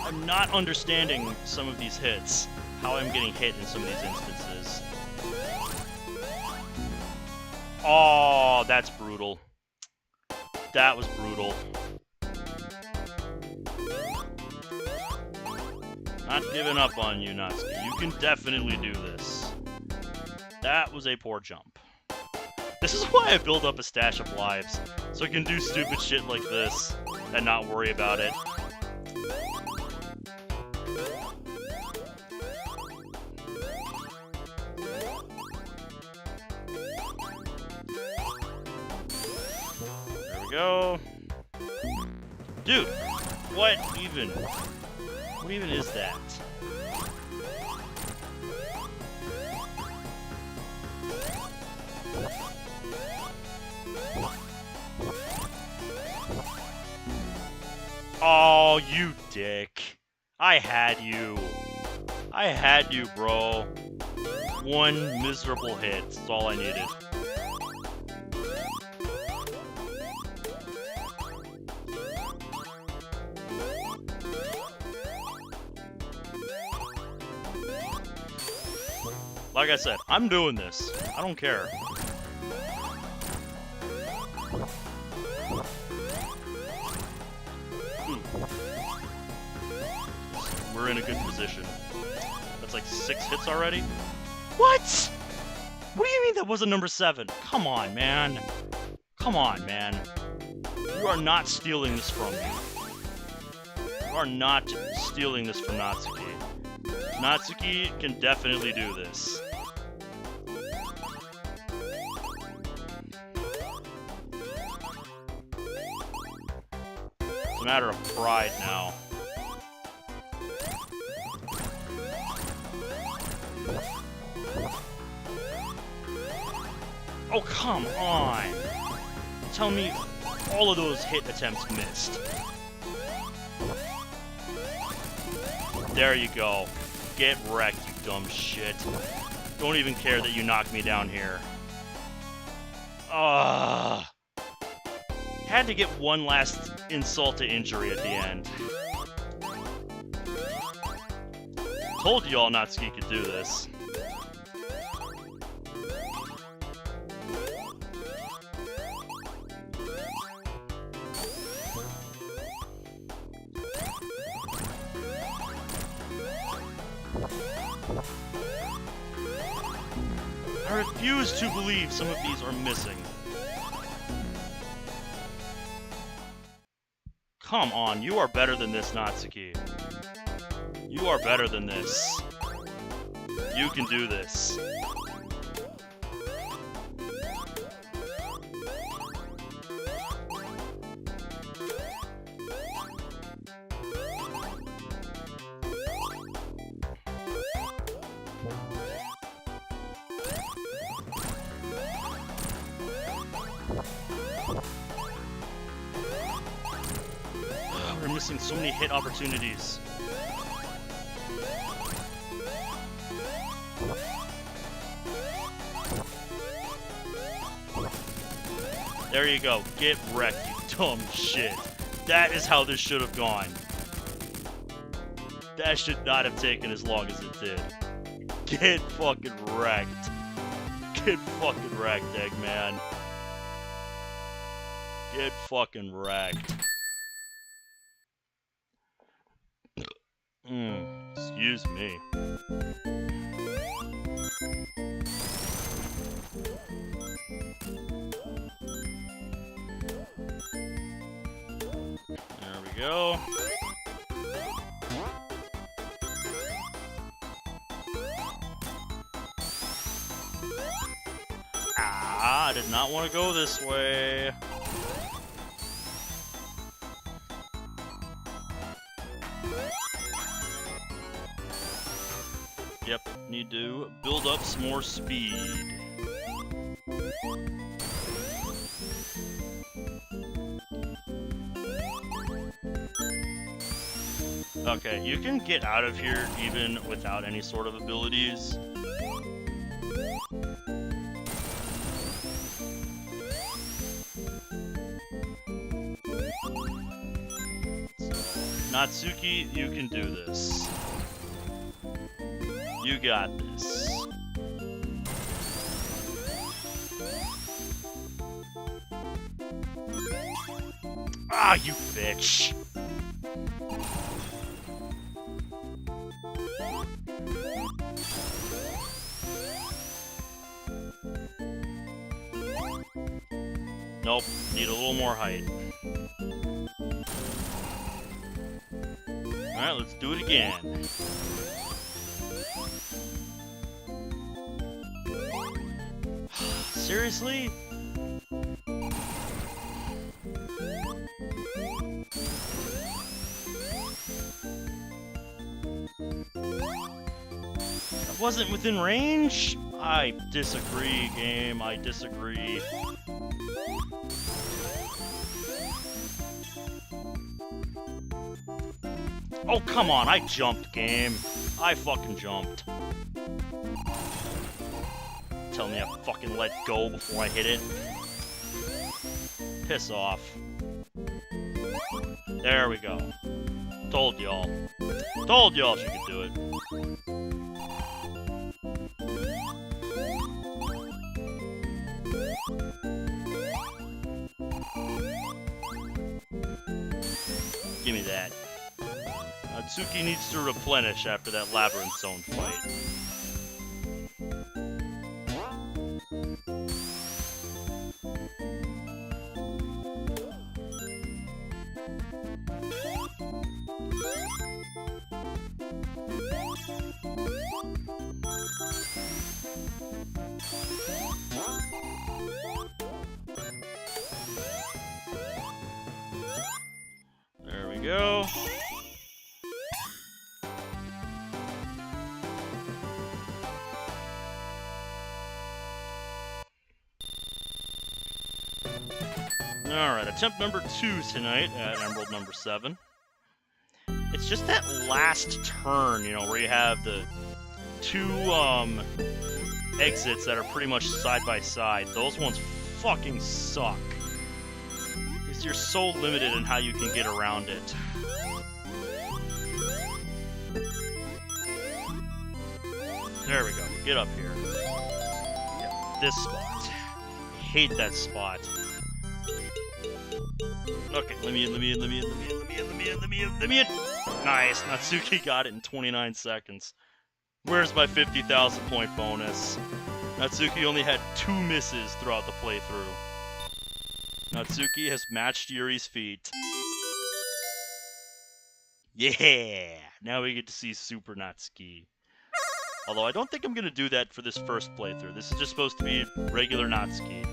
I'm not understanding some of these hits. How I'm getting hit in some of these instances. Oh, that's brutal. That was brutal. Not giving up on you, Natsuki. You can definitely do this. That was a poor jump. This is why I build up a stash of lives, so I can do stupid shit like this and not worry about it. There we go. Dude, what even? What even is that? Oh, you dick. I had you. I had you, bro. One miserable hit. That's all I needed. Like I said, I'm doing this. I don't care. We're in a good position. That's like 6 hits already? What? What do you mean that wasn't number 7? Come on, man. Come on, man. You are not stealing this from me. You are not stealing this from Natsuki. Natsuki can definitely do this. It's a matter of pride now. Oh, come on! Tell me all of those hit attempts missed. There you go. Get wrecked, you dumb shit. Don't even care that you knocked me down here. Had to get one last insult to injury at the end. Told you all Natsuki could do this. I refuse to believe some of these are missing. Come on, you are better than this, Natsuki. You are better than this. You can do this. We're missing so many hit opportunities. There you go. Get wrecked, you dumb shit. That is how this should have gone. That should not have taken as long as it did. Get fucking wrecked. Get fucking wrecked, Eggman. Get fucking wrecked. Excuse me. There we go. Ah, I did not want to go this way. Yep, need to build up some more speed. Okay, you can get out of here even without any sort of abilities. Natsuki, you can do this. You got this. Ah, you bitch! Nope, need a little more height. Alright, let's do it again. Seriously? That wasn't within range? I disagree, game. I disagree. Oh, come on, I jumped, game. I fucking jumped. Tell me I fucking let go before I hit it. Piss off. There we go. Told y'all. Told y'all she could do it. Give me that. Natsuki needs to replenish after that Labyrinth Zone fight. There we go. Alright, attempt number 2 tonight at Emerald number 7. It's just that last turn, you know, where you have the two exits that are pretty much side by side. Those ones fucking suck. Because you're so limited in how you can get around it. There we go. Get up here. Yeah, this spot. I hate that spot. Okay, let me in. Nice, Natsuki got it in 29 seconds. Where's my 50,000 point bonus? Natsuki only had 2 misses throughout the playthrough. Natsuki has matched Yuri's feat. Yeah! Now we get to see Super Natsuki. Although I don't think I'm gonna do that for this first playthrough. This is just supposed to be regular Natsuki.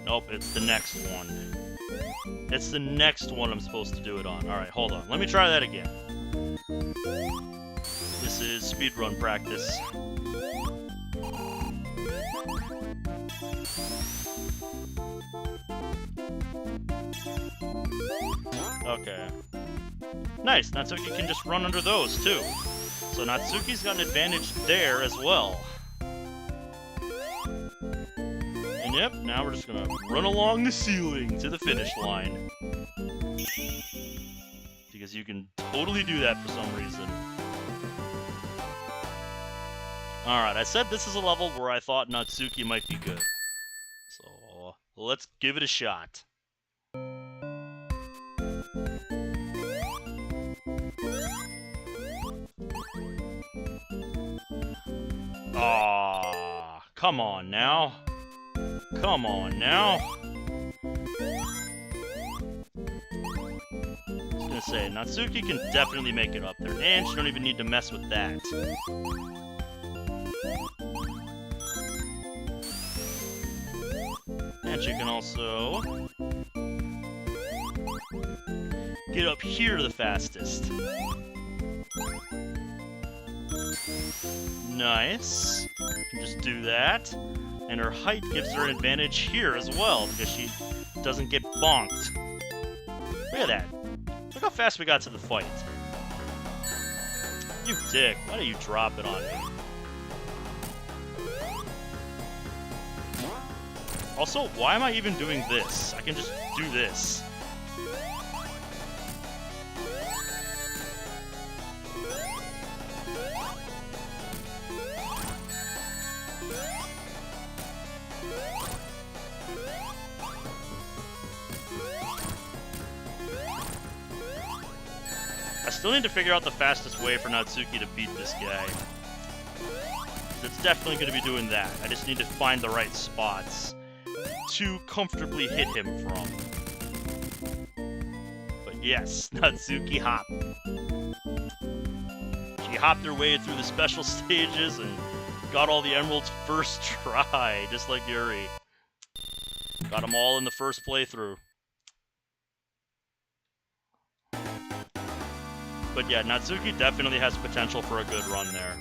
Nope, it's the next one. It's the next one I'm supposed to do it on. Alright, hold on. Let me try that again. This is speedrun practice. Okay. Nice, Natsuki can just run under those, too. So Natsuki's got an advantage there as well. And yep, now we're just gonna run along the ceiling to the finish line. Because you can totally do that for some reason. Alright, I said this is a level where I thought Natsuki might be good. So, let's give it a shot. Aww, come on now. Come on now. I was gonna say, Natsuki can definitely make it up there, and she don't even need to mess with that. And she can also get up here the fastest. Nice. Can just do that. And her height gives her an advantage here as well, because she doesn't get bonked. Look at that. Look how fast we got to the fight. You dick. Why do you drop it on me? Also, why am I even doing this? I can just do this. I still need to figure out the fastest way for Natsuki to beat this guy. It's definitely going to be doing that. I just need to find the right spots to comfortably hit him from. But yes, Natsuki hop. She hopped her way through the special stages and got all the emeralds first try, just like Yuri. Got them all in the first playthrough. But yeah, Natsuki definitely has potential for a good run there.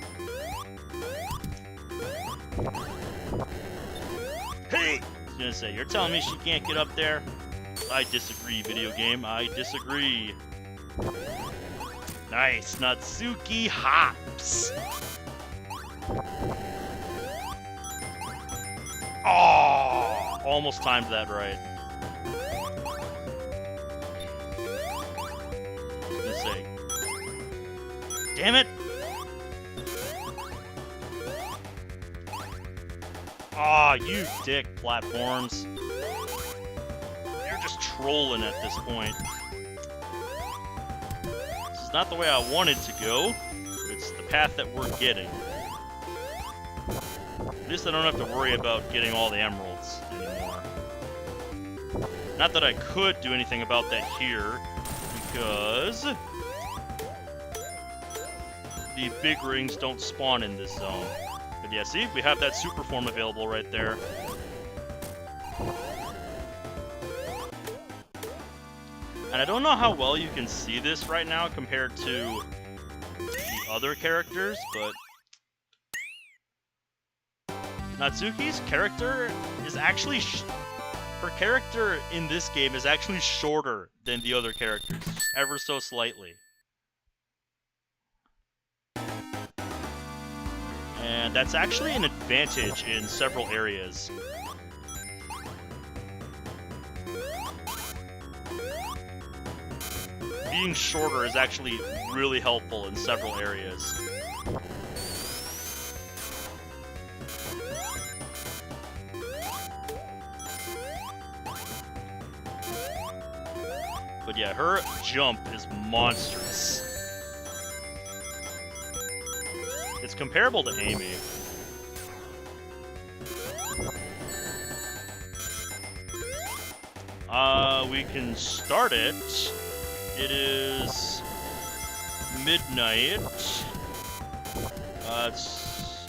Hey! I was gonna say, you're telling me she can't get up there? I disagree, video game. I disagree. Nice. Natsuki hops. Oh! Almost timed that right. I was gonna say, damn it! Aw, you dick platforms. You're just trolling at this point. This is not the way I wanted to go. It's the path that we're getting. At least I don't have to worry about getting all the emeralds anymore. Not that I could do anything about that here, because the big rings don't spawn in this zone. But yeah, see? We have that super form available right there. And I don't know how well you can see this right now compared to the other characters, but Natsuki's character is actually... her character in this game is actually shorter than the other characters, just ever so slightly. And that's actually an advantage in several areas. Being shorter is actually really helpful in several areas. But yeah, her jump is monstrous. It's comparable to Amy. We can start it. It is midnight. It's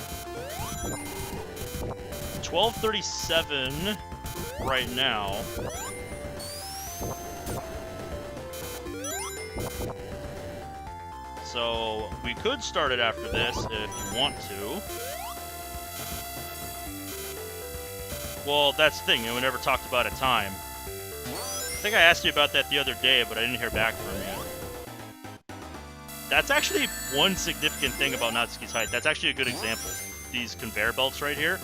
12:37 right now. So we could start it after this if you want to. Well, that's the thing, we never talked about a time. I think I asked you about that the other day, but I didn't hear back from you. That's actually one significant thing about Natsuki's height. That's actually a good example. These conveyor belts right here.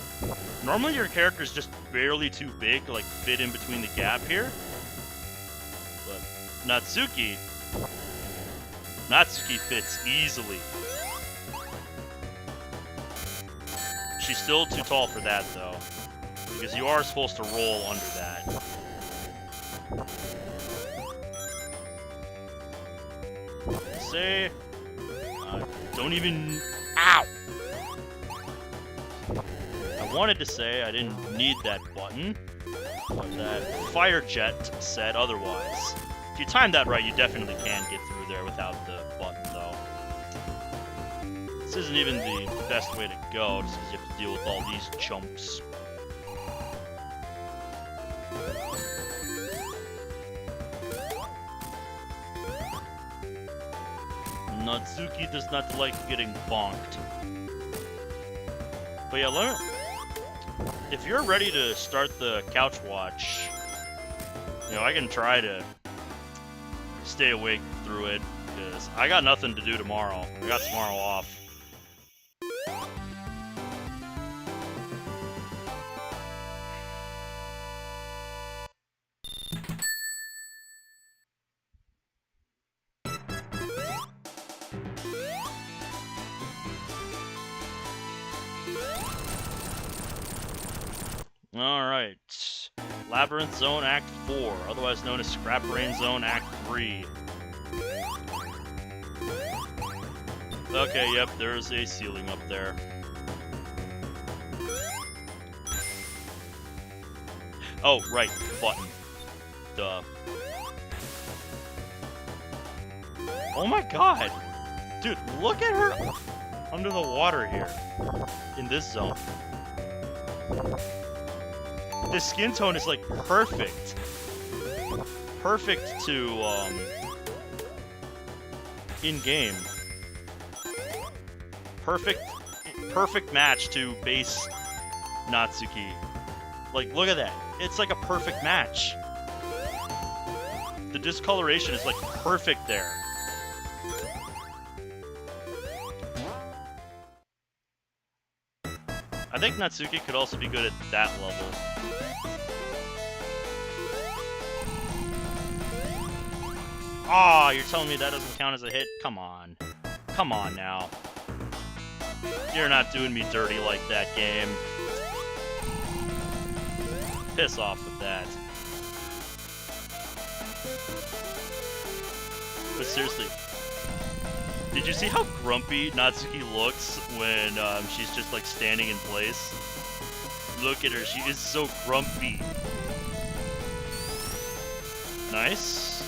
Normally your character's just barely too big to like fit in between the gap here. But Natsuki fits easily. She's still too tall for that though, because you are supposed to roll under that. Say, don't even... Ow! I wanted to say I didn't need that button, but that fire jet said otherwise. If you time that right, you definitely can get through there without the button, though. This isn't even the best way to go, just because you have to deal with all these chumps. Natsuki does not like getting bonked. But yeah, if you're ready to start the couch watch, you know, I can try to stay awake through it, because I got nothing to do tomorrow. I got tomorrow off. Alright. Labyrinth Zone Act 4, otherwise known as Scrap Brain Zone Act 3. Okay, yep, there's a ceiling up there. Oh, right, button. Duh. Oh my god! Dude, look at her under the water here. In this zone. The skin tone is like perfect. Perfect to in-game. Perfect match to base Natsuki. Like, look at that. It's like a perfect match. The discoloration is like perfect there. I think Natsuki could also be good at that level. Aw, you're telling me that doesn't count as a hit? Come on. Come on now. You're not doing me dirty like that, game. Piss off with that. But seriously, did you see how grumpy Natsuki looks when she's just like standing in place? Look at her, she is so grumpy. Nice.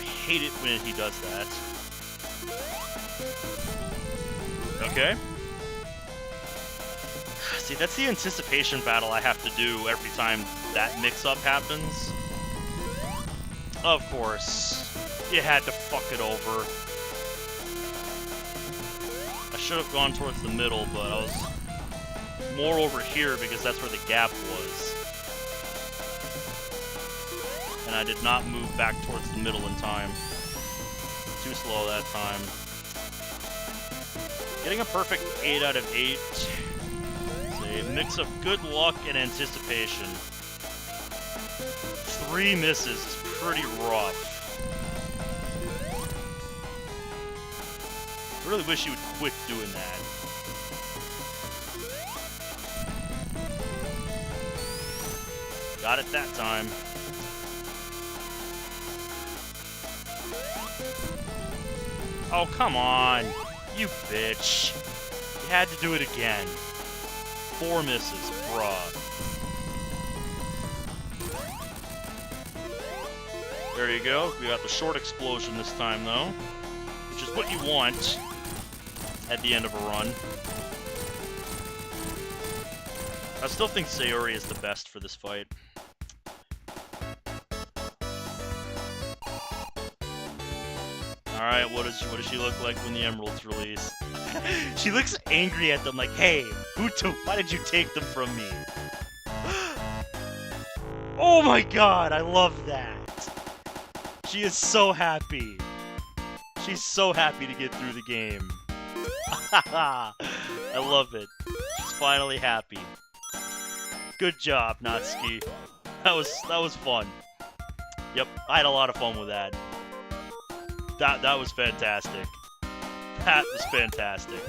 I hate it when he does that. Okay. See, that's the anticipation battle I have to do every time that mix-up happens. Of course. You had to fuck it over. I should have gone towards the middle, but I was more over here because that's where the gap was. And I did not move back towards the middle in time. Too slow that time. Getting a perfect 8 out of 8 is a mix of good luck and anticipation. 3 misses is pretty rough. I really wish you would quit doing that. Got it that time. Oh, come on. You bitch. You had to do it again. 4 misses, bruh. There you go. We got the short explosion this time, though. Which is what you want at the end of a run. I still think Sayori is the best for this fight. Alright, what does she look like when the emeralds release? She looks angry at them like, hey, why did you take them from me? Oh my god, I love that. She is so happy. She's so happy to get through the game. I love it. She's finally happy. Good job, Natsuki. That was fun. Yep, I had a lot of fun with that. That was fantastic. That was fantastic.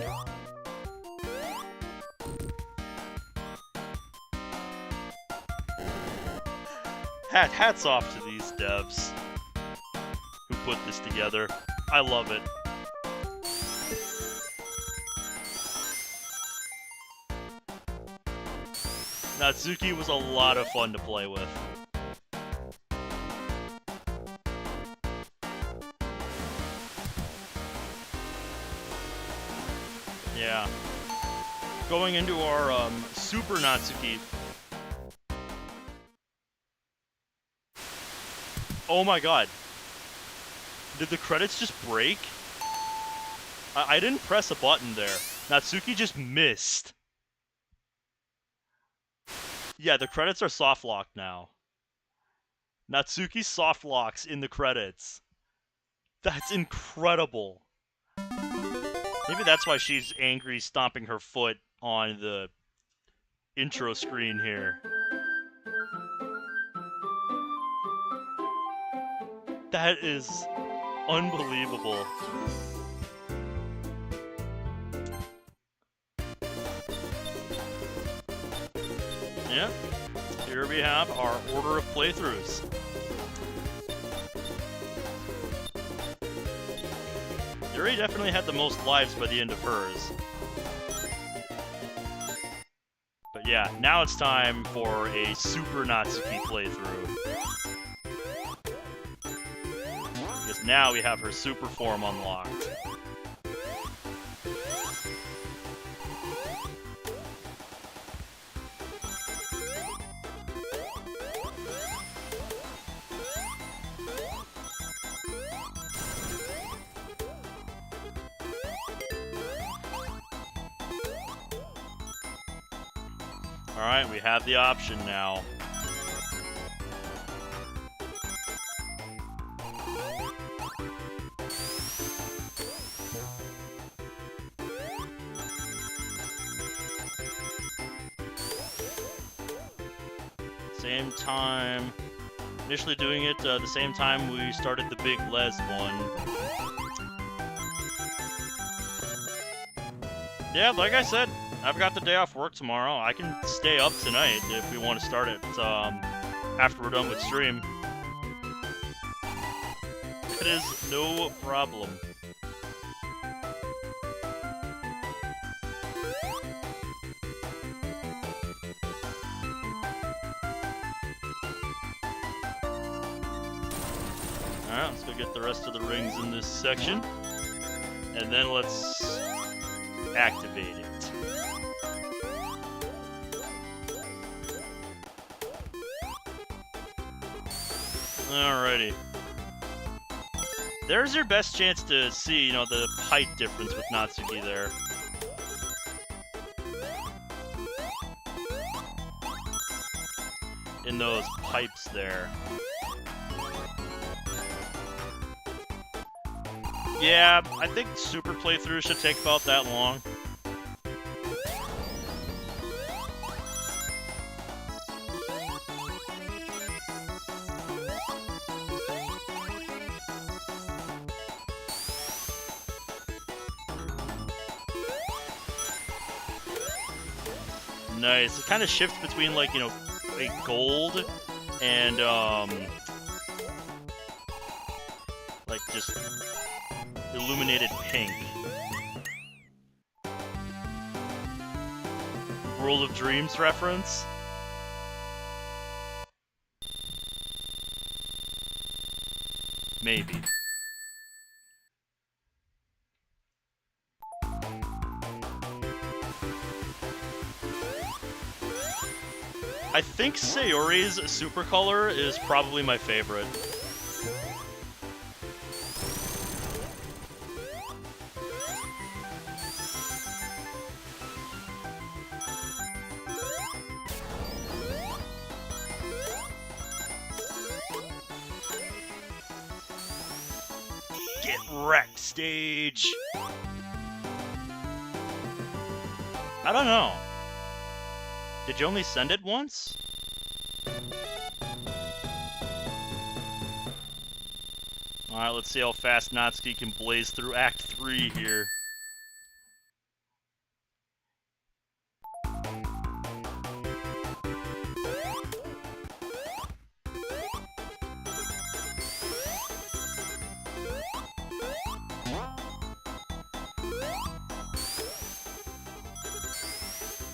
Hats off to these devs who put this together. I love it. Natsuki was a lot of fun to play with. Yeah. Going into our Super Natsuki. Oh my god. Did the credits just break? I didn't press a button there. Natsuki just missed. Yeah, the credits are soft locked now. Natsuki soft locks in the credits. That's incredible. Maybe that's why she's angry, stomping her foot on the intro screen here. That is unbelievable. Yeah, here we have our order of playthroughs. Yuri definitely had the most lives by the end of hers. But yeah, now it's time for a Super Natsuki playthrough. Because now we have her super form unlocked. Alright, we have the option now. Same time. Initially doing it the same time we started the Big Les one. Yeah, like I said, I've got the day off work tomorrow. I can stay up tonight if we want to start it after we're done with stream. It is no problem. Alright, let's go get the rest of the rings in this section. And then let's activate it. Alrighty. There's your best chance to see, you know, the height difference with Natsuki there. In those pipes there. Yeah, I think super playthrough should take about that long. Nice. It kind of shifts between, like, you know, a gold and, like, just illuminated pink. World of Dreams reference? Maybe. I think Sayori's super color is probably my favorite. Get wrecked, stage! I don't know. Did you only send it once? Alright, let's see how fast Natsuki can blaze through Act 3 here.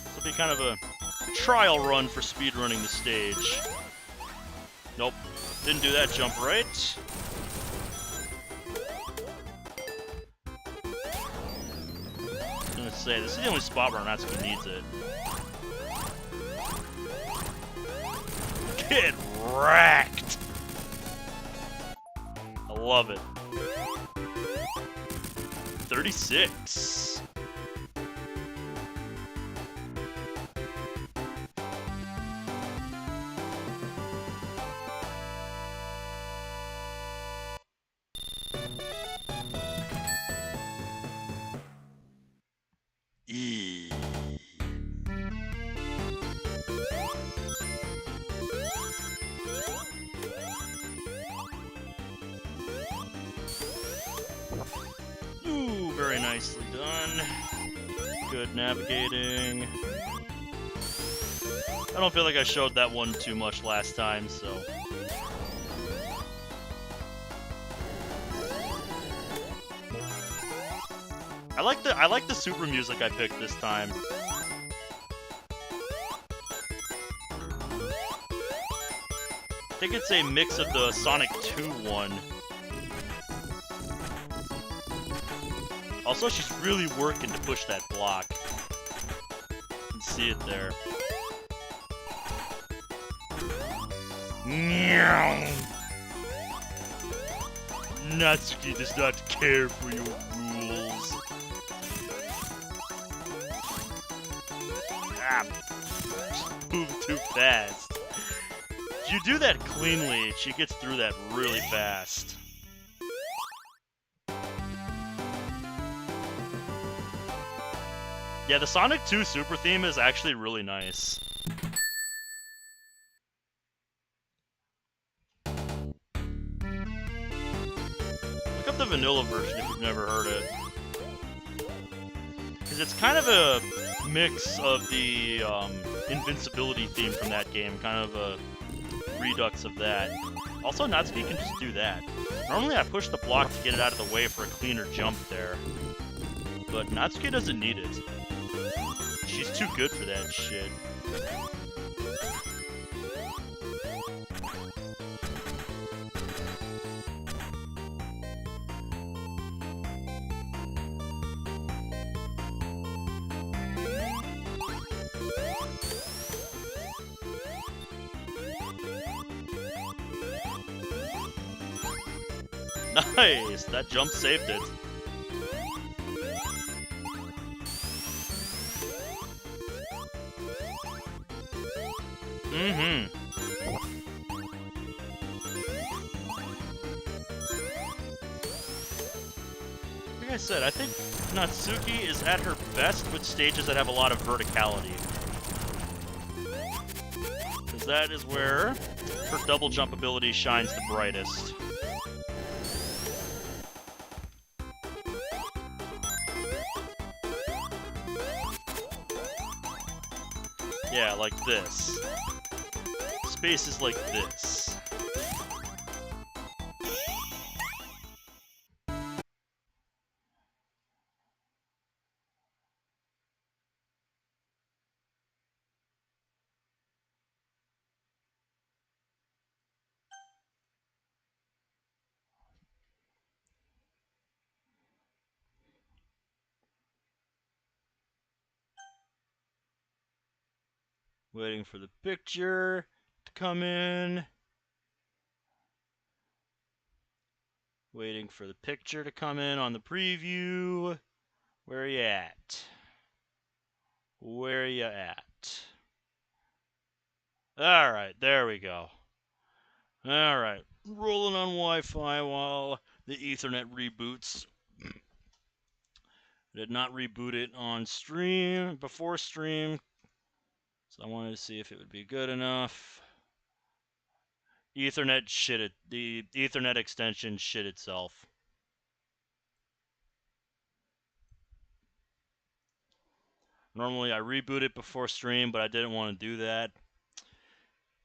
This will be kind of a trial run for speedrunning the stage. Nope, didn't do that jump right. I was gonna say, this is the only spot where Natsuki needs it. Get wrecked! I love it. 36. Ooh, very nicely done. Good navigating. I don't feel like I showed that one too much last time, so... I like the super music I picked this time. I think it's a mix of the Sonic 2 one. Also, she's really working to push that block. You can see it there. Meow. Natsuki does not care for your rules. Ah, move too fast. If you do that cleanly, she gets through that really fast. Yeah, the Sonic 2 super theme is actually really nice. Look up the vanilla version if you've never heard it. Because it's kind of a mix of the invincibility theme from that game, kind of a redux of that. Also, Natsuki can just do that. Normally I push the block to get it out of the way for a cleaner jump there. But Natsuki doesn't need it. She's too good for that shit. Nice! That jump saved it. Like I said, I think Natsuki is at her best with stages that have a lot of verticality. Because that is where her double jump ability shines the brightest. Yeah, like this. Spaces like this. Waiting for the picture to come in. Waiting for the picture to come in on the preview. Where are you at? Where are you at? Alright, there we go. Alright, rolling on Wi-Fi while the Ethernet reboots. Did not reboot it on stream, before stream. So I wanted to see if it would be good enough. Ethernet shit it. The Ethernet extension shit itself. Normally I reboot it before stream, but I didn't want to do that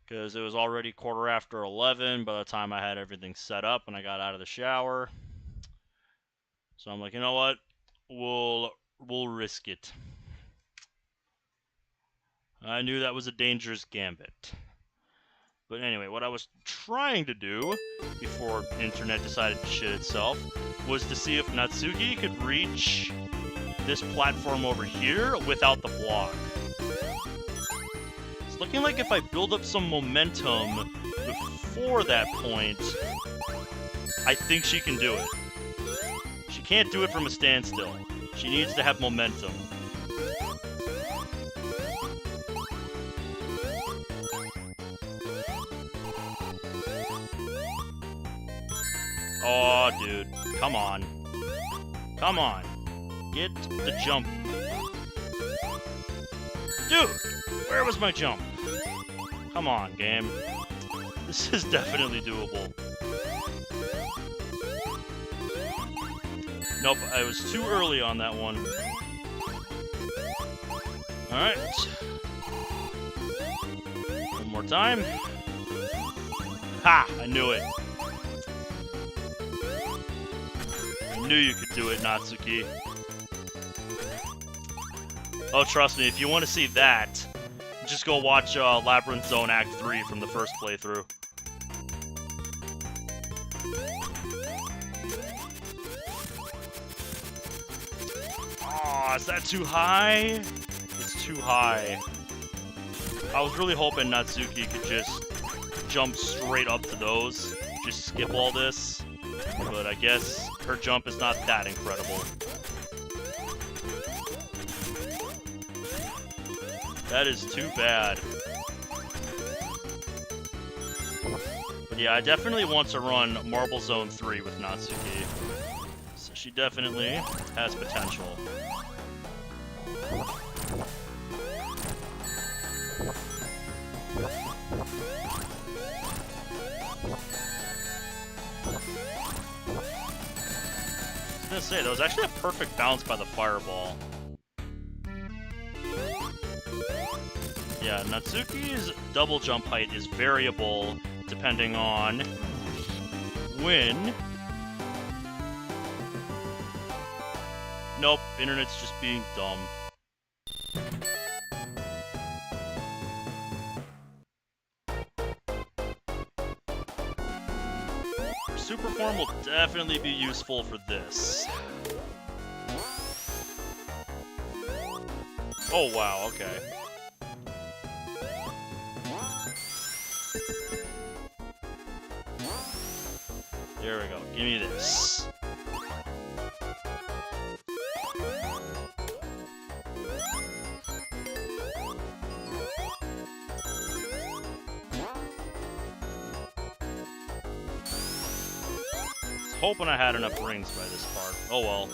because it was already 11:15 by the time I had everything set up and I got out of the shower. So I'm like, you know what? We'll risk it. I knew that was a dangerous gambit. But anyway, what I was trying to do before internet decided to shit itself was to see if Natsuki could reach this platform over here without the block. It's looking like if I build up some momentum before that point, I think she can do it. She can't do it from a standstill. She needs to have momentum. Oh, dude. Come on. Come on. Get the jump. Dude! Where was my jump? Come on, game. This is definitely doable. Nope, I was too early on that one. Alright. One more time. Ha! I knew it. I knew you could do it, Natsuki. Oh, trust me, if you want to see that, just go watch Labyrinth Zone Act 3 from the first playthrough. Aw, is that too high? It's too high. I was really hoping Natsuki could just jump straight up to those. Just skip all this. But I guess her jump is not that incredible. That is too bad. But yeah, I definitely want to run Marble Zone 3 with Natsuki. So she definitely has potential. I was gonna say, that was actually a perfect bounce by the fireball. Yeah, Natsuki's double jump height is variable depending on when... Nope, internet's just being dumb. Superform will definitely be useful for this. Oh wow, okay. There we go. Give me this. Hoping I had enough rings by this part. Oh well.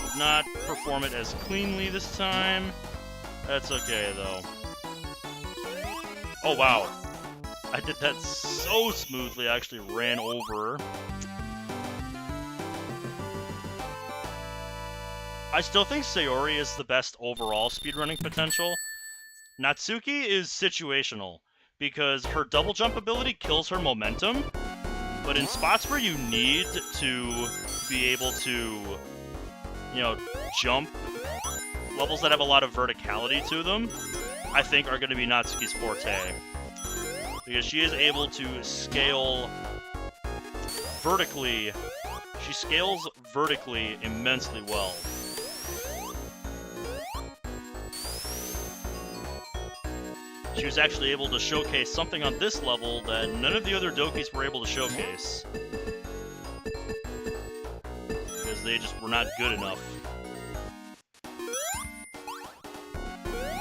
Did not perform it as cleanly this time. That's okay though. Oh wow. I did that so smoothly, I actually ran over. I still think Sayori is the best overall speedrunning potential. Natsuki is situational, because her double jump ability kills her momentum, but in spots where you need to be able to, you know, jump levels that have a lot of verticality to them, I think are going to be Natsuki's forte. Because she is able to scale vertically. She scales vertically immensely well. She was actually able to showcase something on this level that none of the other Dokis were able to showcase. Because they just were not good enough.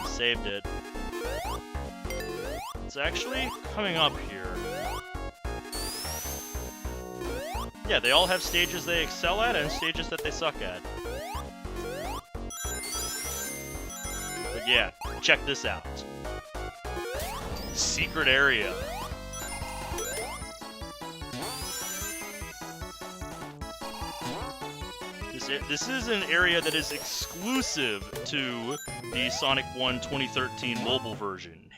Saved it. It's actually coming up here. Yeah, they all have stages they excel at and stages that they suck at. But yeah, check this out. Secret area. This is an area that is exclusive to the Sonic 1 2013 mobile version.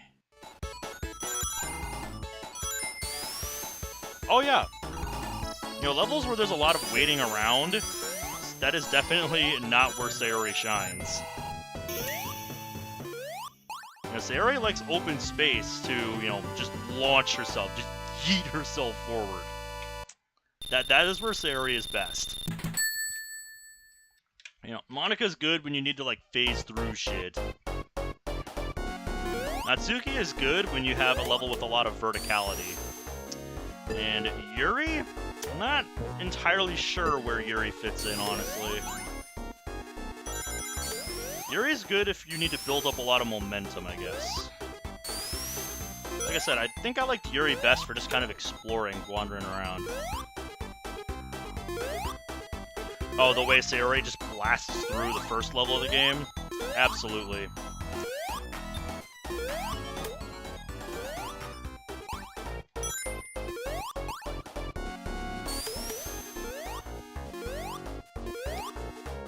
Oh yeah. You know, levels where there's a lot of waiting around, that is definitely not where Sayori shines. You know, Sayori likes open space to, you know, just launch herself, just yeet herself forward. That is where Sayori is best. You know, Monika's good when you need to, like, phase through shit. Natsuki is good when you have a level with a lot of verticality. And Yuri? I'm not entirely sure where Yuri fits in, honestly. Yuri's good if you need to build up a lot of momentum, I guess. Like I said, I think I liked Yuri best for just kind of exploring, wandering around. Oh, the way Sayori just blasts through the first level of the game? Absolutely.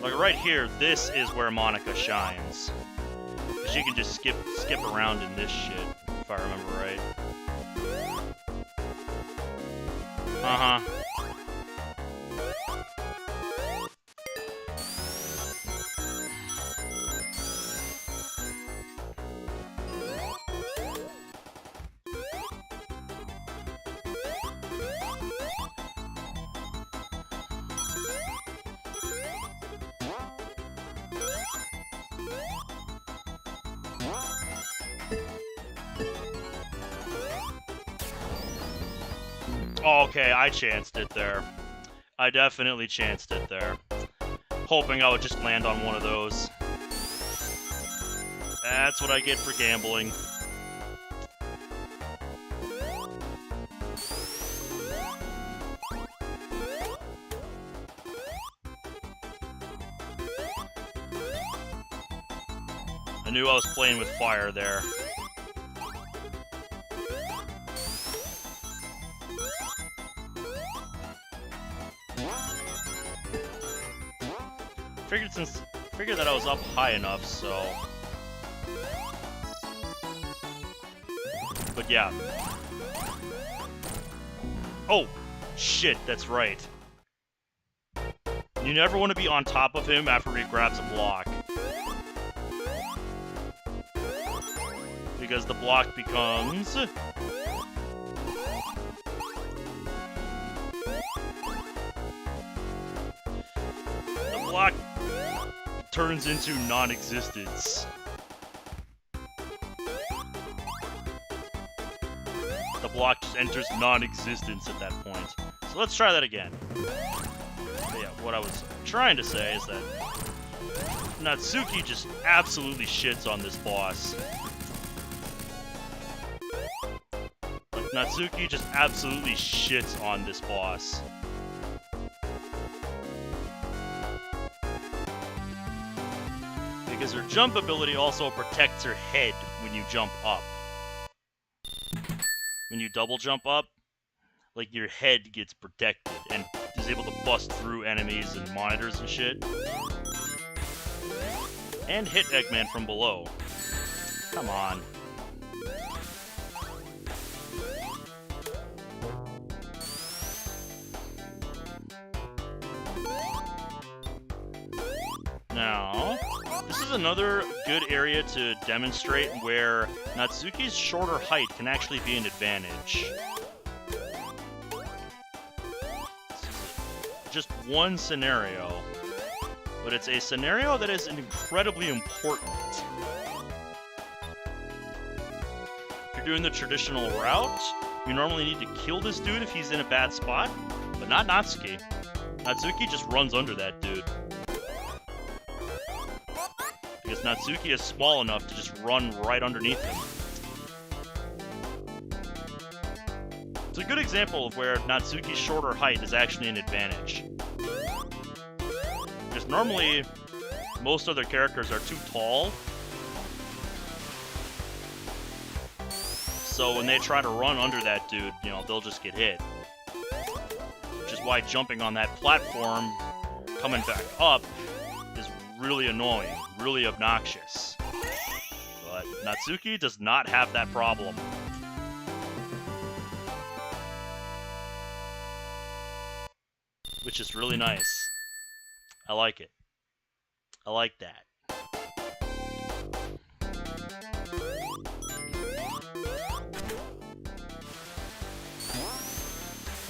Like right here, this is where Monika shines. She can just skip around in this shit, if I remember right. Uh-huh. Oh, okay, I chanced it there. I definitely chanced it there. Hoping I would just land on one of those. That's what I get for gambling. I knew I was playing with fire there. Figured that I was up high enough, so. But yeah. Oh, shit, that's right. You never want to be on top of him after he grabs a block. Because the block becomes... The block turns into non-existence. The block just enters non-existence at that point. So let's try that again. But yeah, what I was trying to say is that Natsuki just absolutely shits on this boss. Like, Natsuki just absolutely shits on this boss. Because her jump ability also protects her head when you jump up. When you double jump up, like, your head gets protected and is able to bust through enemies and monitors and shit. And hit Eggman from below. Come on. Now, this is another good area to demonstrate where Natsuki's shorter height can actually be an advantage. Just one scenario, but it's a scenario that is incredibly important. If you're doing the traditional route, you normally need to kill this dude if he's in a bad spot, but not Natsuki. Natsuki just runs under that dude. Because Natsuki is small enough to just run right underneath him. It's a good example of where Natsuki's shorter height is actually an advantage. Because normally, most other characters are too tall. So when they try to run under that dude, you know, they'll just get hit. Which is why jumping on that platform, coming back up, is really annoying, really obnoxious. But Natsuki does not have that problem. Which is really nice. I like it. I like that.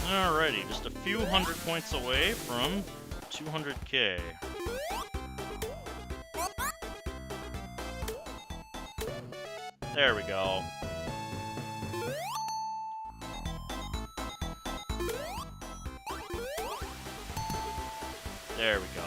Alrighty, just a few hundred points away from 200k. There we go. There we go.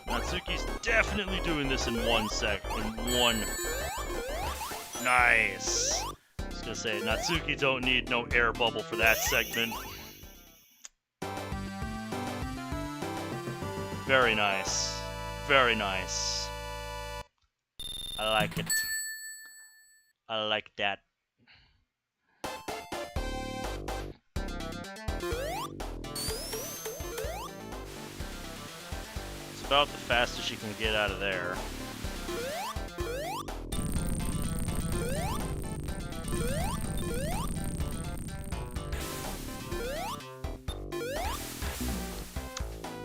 Natsuki's definitely doing this in one sec. Nice. I was gonna say, Natsuki don't need no air bubble for that segment. Very nice. Very nice. I like it. I like that. It's about the fastest you can get out of there.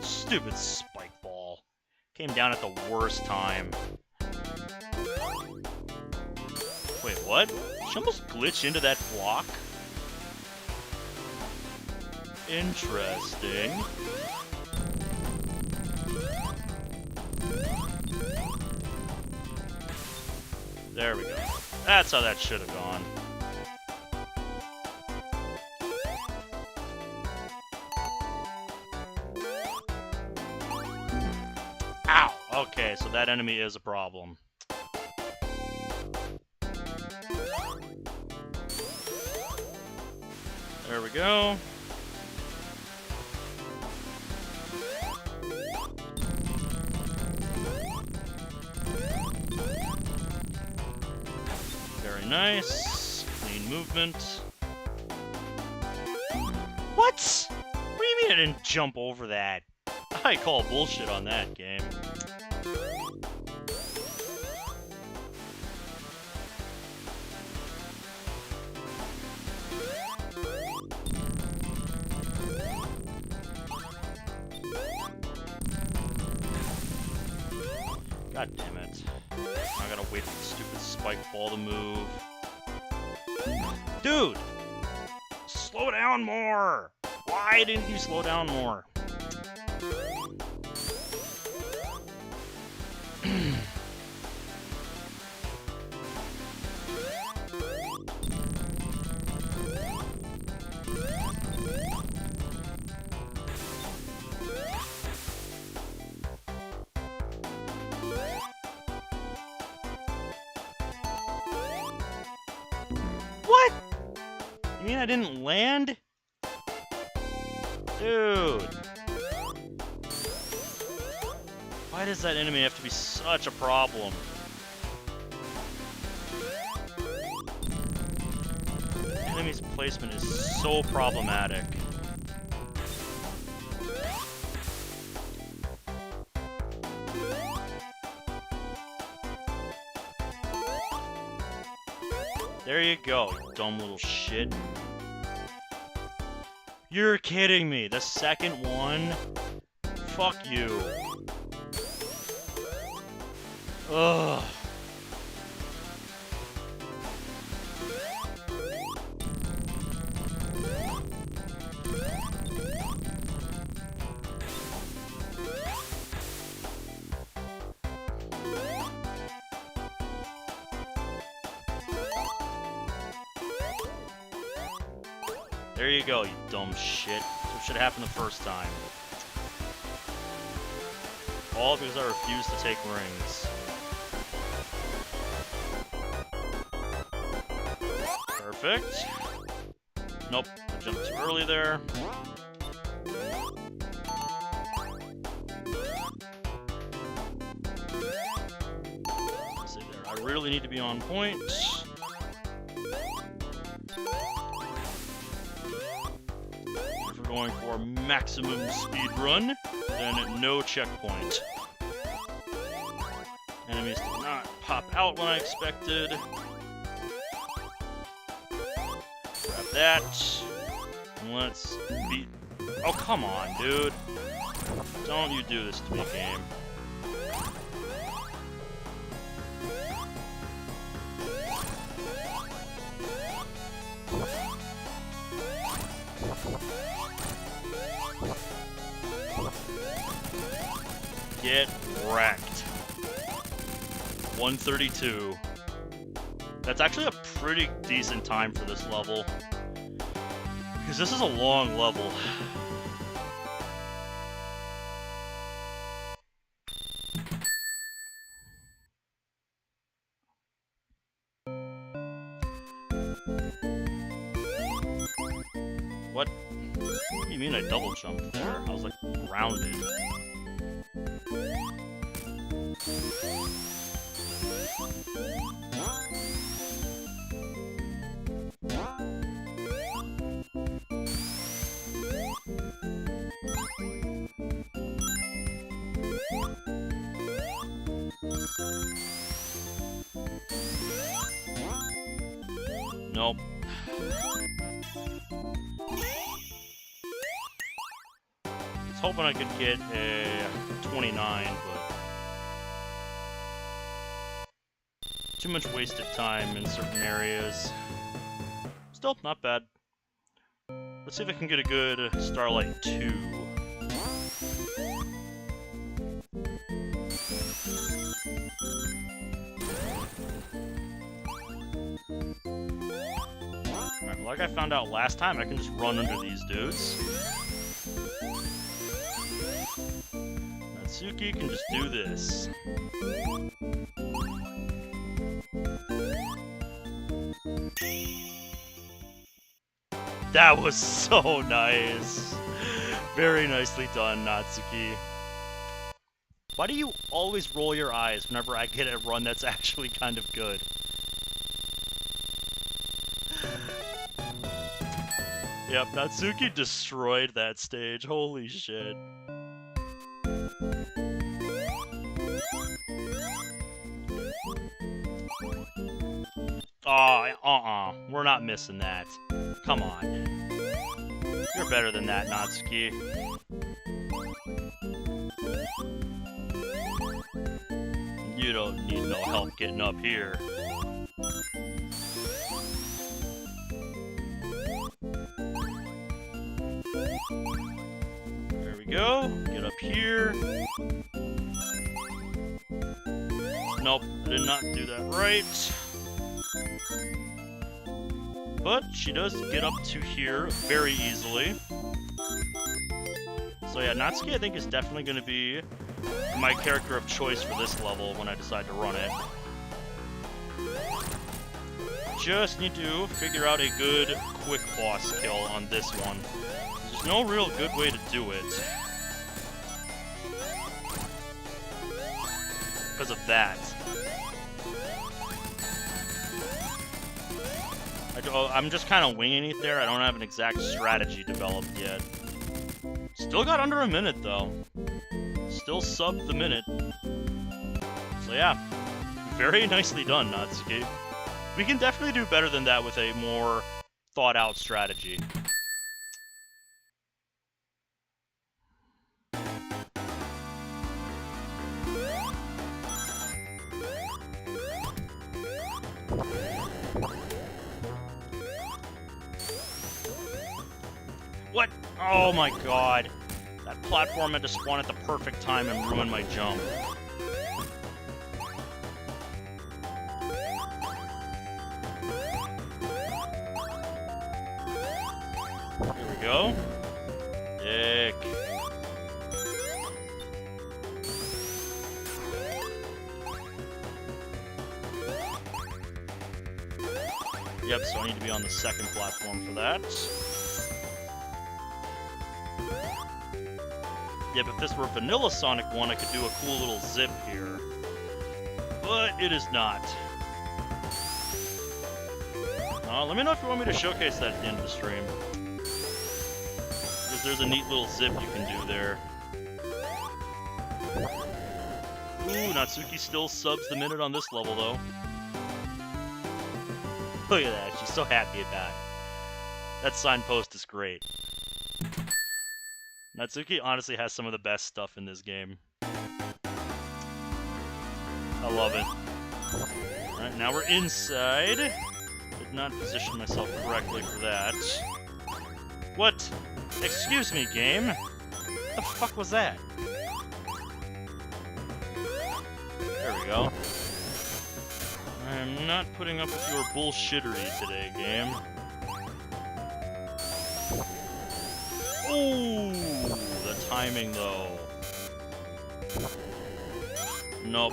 Stupid spike ball. Came down at the worst time. Wait, what? She almost glitched into that block? Interesting. There we go. That's how that should have gone. Ow! Okay, so that enemy is a problem. There we go. Very nice. Clean movement. What? What do you mean I didn't jump over that? I call bullshit on that game. God damn it. I gotta wait for the stupid spike ball to move. Dude! Slow down more! Why didn't you slow down more? What? You mean I didn't land? Dude. Why does that enemy have to be such a problem? Enemy's placement is so problematic. There you go, you dumb little shit. You're kidding me. The second one? Fuck you. Ugh. There you go, you dumb shit. That's what should happen the first time. All because I refuse to take rings. Perfect. Nope, I jumped too early there. really need to be on point. If we're going for maximum speed run, then no checkpoint. Enemies did not pop out when I expected. Grab that. And let's beat... Oh, come on, dude. Don't you do this to me, game. Get wrecked. 132. That's actually a pretty decent time for this level. Because this is a long level. What? What do you mean I double jumped there? I was like grounded. Nope. I was hoping I could get a 29, but too much wasted time in certain areas. Still, not bad. Let's see if I can get a good Starlight 2. Alright, like I found out last time, I can just run under these dudes. Natsuki can just do this. That was so nice. Very nicely done, Natsuki. Why do you always roll your eyes whenever I get a run that's actually kind of good? Yep, Natsuki destroyed that stage. Holy shit. Oh, we're not missing that. Come on. You're better than that, Natsuki. You don't need no help getting up here. There we go. Get up here. Nope, I did not do that right. But she does get up to here very easily. So yeah, Natsuki I think is definitely going to be my character of choice for this level when I decide to run it. Just need to figure out a good quick boss kill on this one. There's no real good way to do it. Because of that. I'm just kind of winging it there. I don't have an exact strategy developed yet. Still got under a minute, though. Still sub the minute. So yeah, very nicely done, Natsuki. We can definitely do better than that with a more thought-out strategy. What? Oh my god. That platform had to spawn at the perfect time and ruin my jump. Here we go. Dick. Yep, so I need to be on the second platform for that. Yep, if this were Vanilla Sonic 1, I could do a cool little zip here. But it is not. Let me know if you want me to showcase that at the end of the stream. Because there's a neat little zip you can do there. Ooh, Natsuki still subs the minute on this level, though. Look at that, she's so happy about it. That signpost is great. Natsuki honestly has some of the best stuff in this game. I love it. Alright, now we're inside. Did not position myself correctly for that. What? Excuse me, game. What the fuck was that? There we go. I am not putting up with your bullshittery today, game. Ooh, the timing, though. Nope.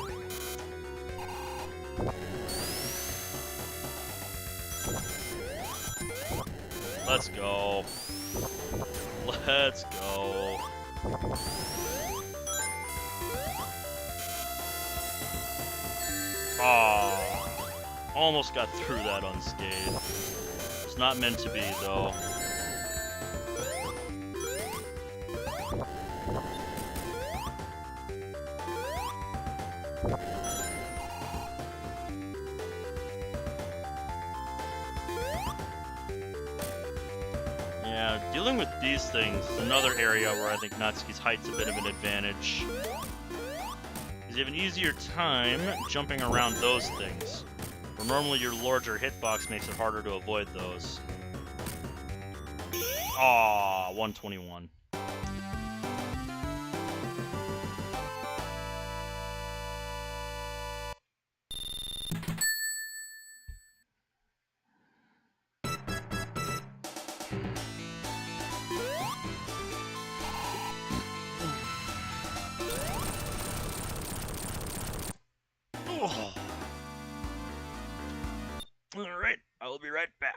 Let's go. Let's go. Ah, almost got through that unscathed. It's not meant to be, though. Yeah, dealing with these things is another area where I think Natsuki's height's a bit of an advantage. Because you have an easier time jumping around those things, where normally your larger hitbox makes it harder to avoid those. Aww, 121. Alright, I will be right back.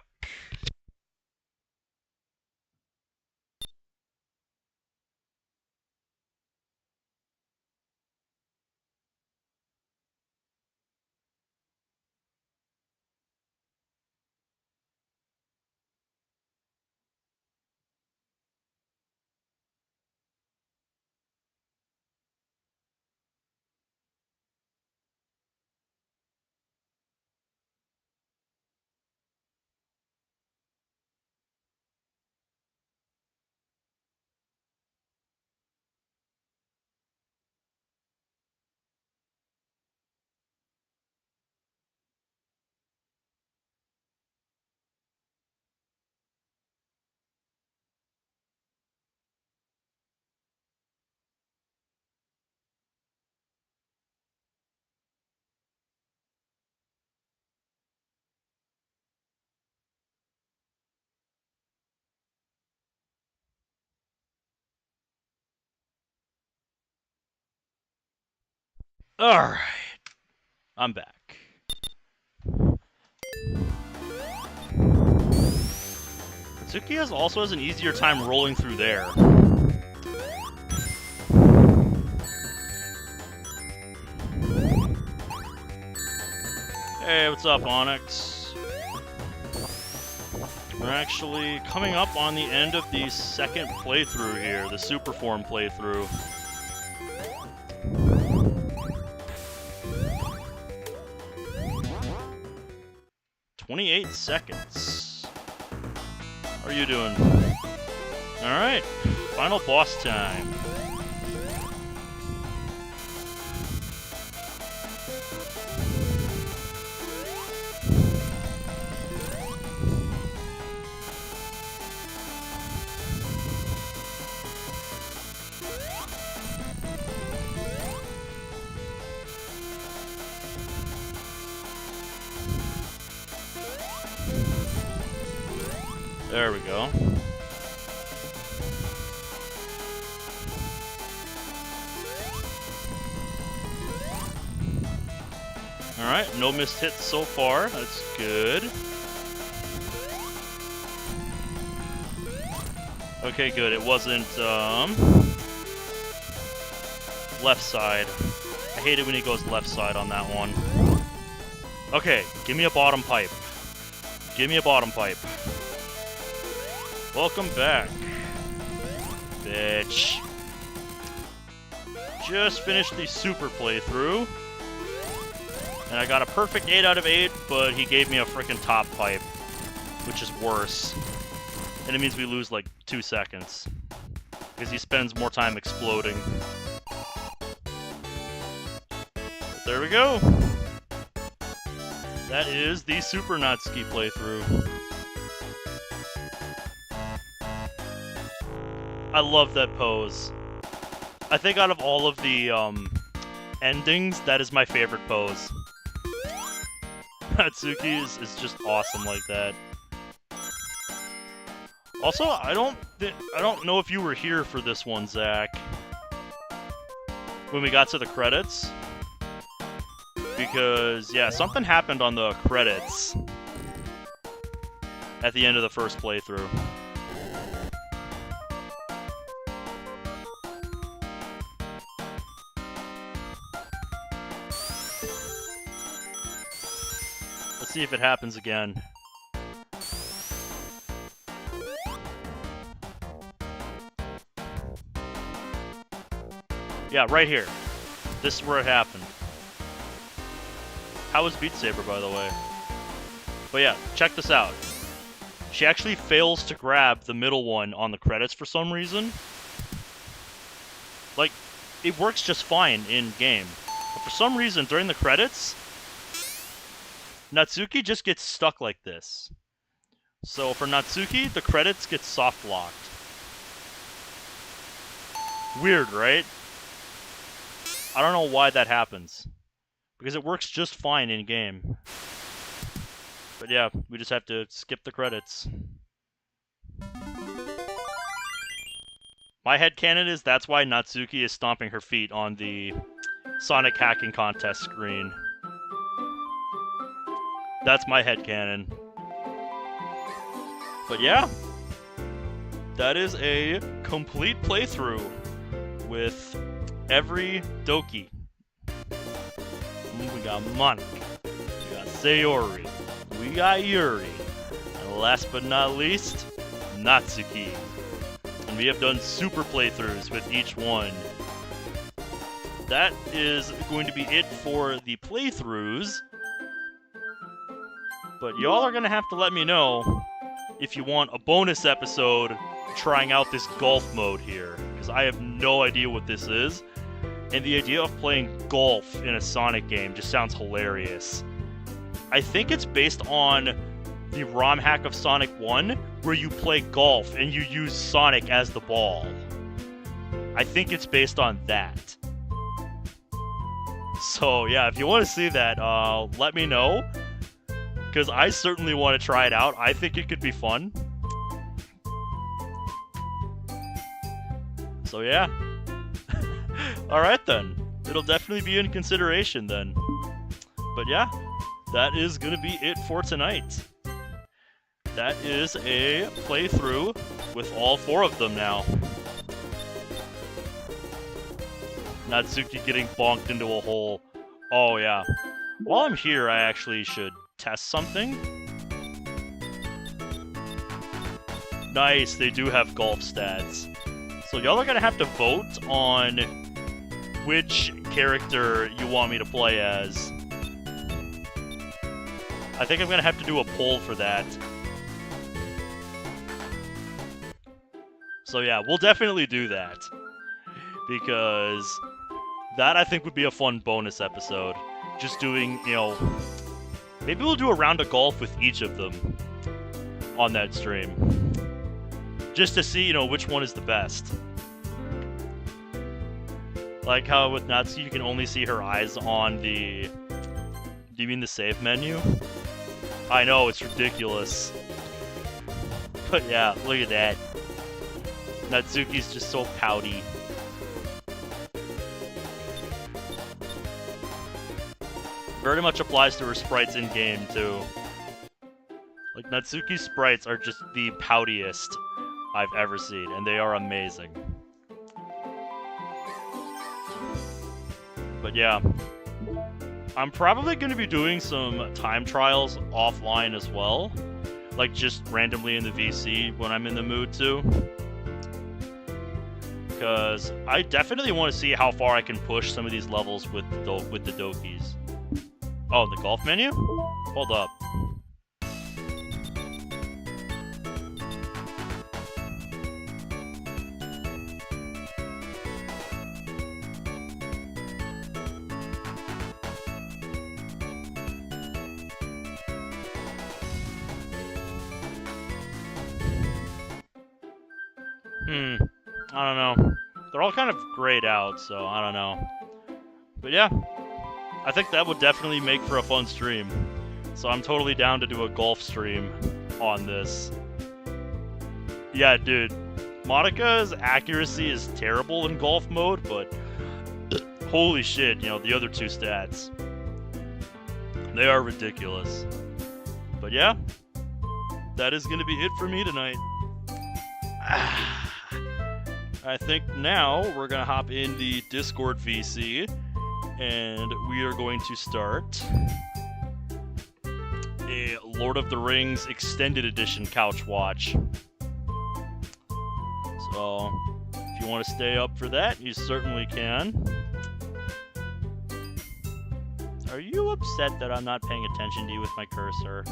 Alright, I'm back. Natsuki also has an easier time rolling through there. Hey, what's up, Onyx? We're actually coming up on the end of the second playthrough here, the Superform playthrough. "28 seconds. How are you doing?" Alright, final boss time. There we go. Alright, no missed hits so far. That's good. Okay, good. It wasn't, left side. I hate it when he goes left side on that one. Okay, give me a bottom pipe. Give me a bottom pipe. Welcome back, bitch. Just finished the super playthrough. And I got a perfect 8 out of 8, but he gave me a freaking top pipe, which is worse. And it means we lose like 2 seconds. Because he spends more time exploding. But there we go. That is the Super Natsuki playthrough. I love that pose. I think out of all of the endings, that is my favorite pose. Natsuki is just awesome like that. Also, I don't know if you were here for this one, Zach. When we got to the credits. Because, yeah, something happened on the credits at the end of the first playthrough. Let's see if it happens again. Yeah, right here. This is where it happened. How was Beat Saber, by the way? But yeah, check this out. She actually fails to grab the middle one on the credits for some reason. Like, it works just fine in-game. But for some reason, during the credits, Natsuki just gets stuck like this. So for Natsuki, the credits get soft-locked. Weird, right? I don't know why that happens. Because it works just fine in-game. But yeah, we just have to skip the credits. My headcanon is that's why Natsuki is stomping her feet on the Sonic Hacking Contest screen. That's my headcanon. But yeah, that is a complete playthrough with every Doki. We got Monica, we got Sayori, we got Yuri, and last but not least, Natsuki. And we have done super playthroughs with each one. That is going to be it for the playthroughs. But y'all are going to have to let me know if you want a bonus episode trying out this golf mode here. Because I have no idea what this is. And the idea of playing golf in a Sonic game just sounds hilarious. I think it's based on the ROM hack of Sonic 1, where you play golf and you use Sonic as the ball. I think it's based on that. So yeah, if you want to see that, let me know. Because I certainly want to try it out. I think it could be fun. So yeah. Alright then. It'll definitely be in consideration then. But yeah, that is going to be it for tonight. That is a playthrough with all 4 of them now. Natsuki getting bonked into a hole. Oh yeah. While I'm here, I actually should test something. Nice, they do have golf stats. So y'all are going to have to vote on which character you want me to play as. I think I'm going to have to do a poll for that. So yeah, we'll definitely do that. Because that I think would be a fun bonus episode. Just doing, you know, maybe we'll do a round of golf with each of them on that stream. Just to see, you know, which one is the best. Like how with Natsuki you can only see her eyes on the... Do you mean the save menu? I know, it's ridiculous. But yeah, look at that. Natsuki's just so pouty. Very much applies to her sprites in-game, too. Like, Natsuki's sprites are just the poutiest I've ever seen, and they are amazing. But yeah, I'm probably going to be doing some time trials offline as well. like just randomly in the VC when I'm in the mood to. Because I definitely want to see how far I can push some of these levels with the Dokis. Oh, the golf menu? Hold up. I don't know. They're all kind of grayed out, so I don't know. But yeah, I think that would definitely make for a fun stream. So I'm totally down to do a golf stream on this. Yeah, dude. Monica's accuracy is terrible in golf mode, but holy shit, you know, the other two stats. They are ridiculous. But yeah, that is going to be it for me tonight. I think now we're going to hop in the Discord VC, and we are going to start a Lord of the Rings Extended Edition couch watch. So, if you want to stay up for that, you certainly can. Are you upset that I'm not paying attention to you with my cursor?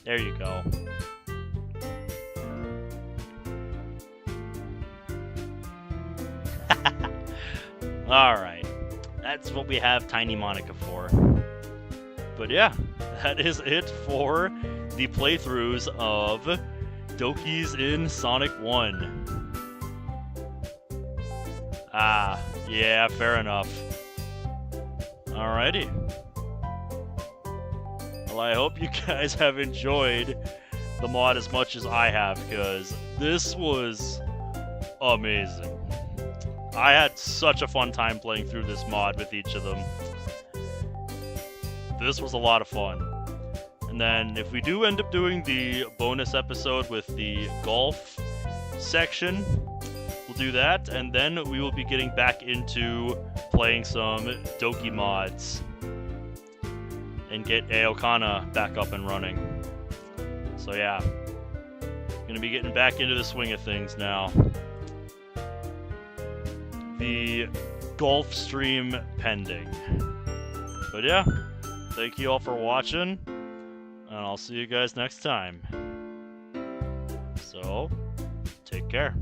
There you go. Alright, that's what we have Tiny Monica for. But yeah, that is it for the playthroughs of Dokis in Sonic 1. Ah, yeah, fair enough. Alrighty. Well, I hope you guys have enjoyed the mod as much as I have, because this was amazing. I had such a fun time playing through this mod with each of them. This was a lot of fun. And then if we do end up doing the bonus episode with the golf section, we'll do that, and then we will be getting back into playing some Doki mods and get Aokana back up and running. So yeah, gonna be getting back into the swing of things now. The golf stream pending. But yeah, thank you all for watching, and I'll see you guys next time. So, take care.